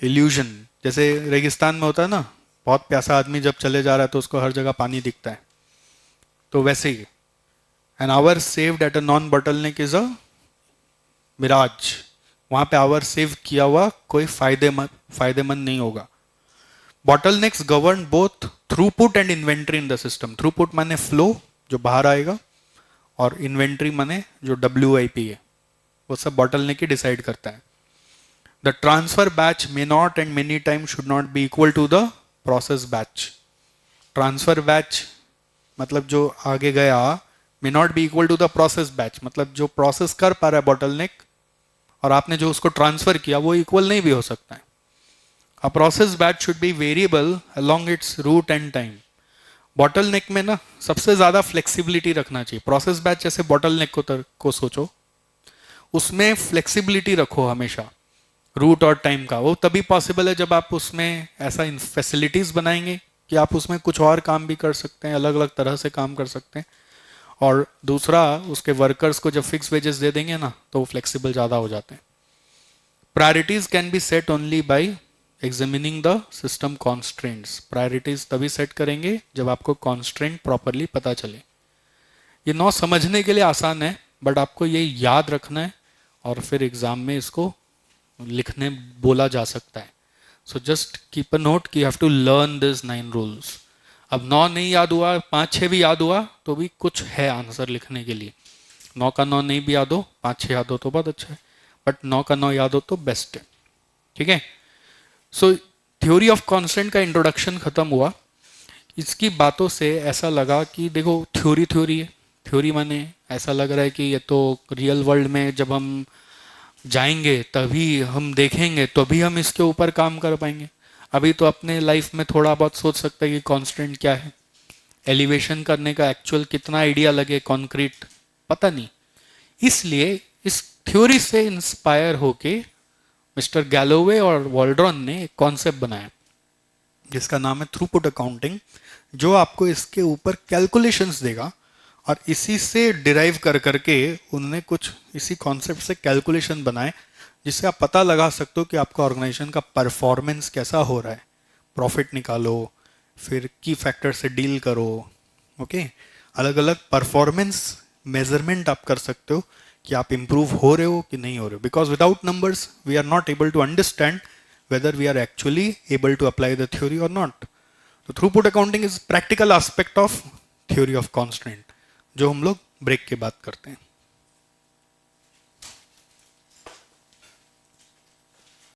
Speaker 1: इल्यूजन जैसे रेगिस्तान में होता है ना, बहुत प्यासा आदमी जब चले जा रहा है तो उसको हर जगह पानी दिखता है, तो वैसे ही an hour saved at a non bottleneck is a mirage, वहाँ पे आवर सेव किया हुआ कोई फायदेमंद नहीं होगा। Bottlenecks govern both throughput and inventory in the system. Throughput माने फ्लो जो बाहर आएगा, और इन्वेंट्री माने जो WIP है, वो सब बॉटलनेक ही डिसाइड करता है। The transfer batch may not and many time should not be equal to the process batch. Transfer batch मतलब जो आगे गया, may not be equal to the process batch मतलब जो प्रोसेस कर पा रहा है बॉटलनेक, और आपने जो उसको ट्रांसफर किया वो इक्वल नहीं भी हो सकता है। A process batch should be variable along its route and time. Bottleneck में ना सबसे ज्यादा फ्लेक्सिबिलिटी रखना चाहिए। प्रोसेस बैच जैसे बॉटलनेक को सोचो, उसमें फ्लेक्सिबिलिटी रखो हमेशा रूट और टाइम का। वो तभी पॉसिबल है जब आप उसमें ऐसा फैसिलिटीज बनाएंगे कि आप उसमें कुछ और काम भी कर सकते हैं, अलग अलग तरह से काम कर सकते हैं। और दूसरा, उसके वर्कर्स को जब फिक्स वेजेस दे देंगे ना, तो वो फ्लेक्सिबल ज़्यादा हो जाते हैं। Priorities can be set only by examining the system constraints. Priorities तभी सेट करेंगे जब आपको कॉन्स्ट्रेंट प्रॉपरली पता चले। ये 9 समझने के लिए आसान है, बट आपको ये याद रखना है और फिर एग्जाम में इसको लिखने बोला जा सकता है। So just keep a note कि you have to learn this 9 rules. अब 9 नहीं याद हुआ, 5-6 भी याद हुआ तो भी कुछ है आंसर लिखने के लिए। 9 का 9 नहीं भी याद हो, 5-6 याद हो तो बहुत अच्छा है, बट 9 का 9 याद हो तो बेस्ट है। ठीक है। सो थ्योरी ऑफ कांस्टेंट का इंट्रोडक्शन खत्म हुआ। इसकी बातों से ऐसा लगा कि देखो थ्योरी है। थ्योरी माने ऐसा लग रहा है कि ये तो रियल वर्ल्ड में जब हम जाएंगे तभी हम देखेंगे, तभी हम इसके ऊपर काम कर पाएंगे। अभी तो अपने लाइफ में थोड़ा बहुत सोच सकते हैं कि कांस्टेंट क्या है, एलिवेशन करने का एक्चुअल कितना आइडिया लगे, कॉन्क्रीट पता नहीं। इसलिए इस थ्योरी से इंस्पायर होके मिस्टर गैलोवे और वॉल्ड्रॉन ने एक कॉन्सेप्ट बनाया जिसका नाम है थ्रूपुट अकाउंटिंग, जो आपको इसके ऊपर कैलकुलेशंस देगा। और इसी से डिराइव कर करके उन्होंने कुछ इसी कॉन्सेप्ट से कैलकुलेशन बनाए, जिससे आप पता लगा सकते हो कि आपका ऑर्गेनाइजेशन का परफॉर्मेंस कैसा हो रहा है। प्रॉफिट निकालो, फिर की फैक्टर से डील करो। ओके, अलग अलग परफॉर्मेंस मेजरमेंट आप कर सकते हो कि आप इंप्रूव हो रहे हो कि नहीं हो रहे हो। Because without numbers we are not able to understand whether we are actually able to apply the theory or not. So throughput accounting is practical aspect of theory of constraint, जो हम लोग ब्रेक के बाद करते हैं।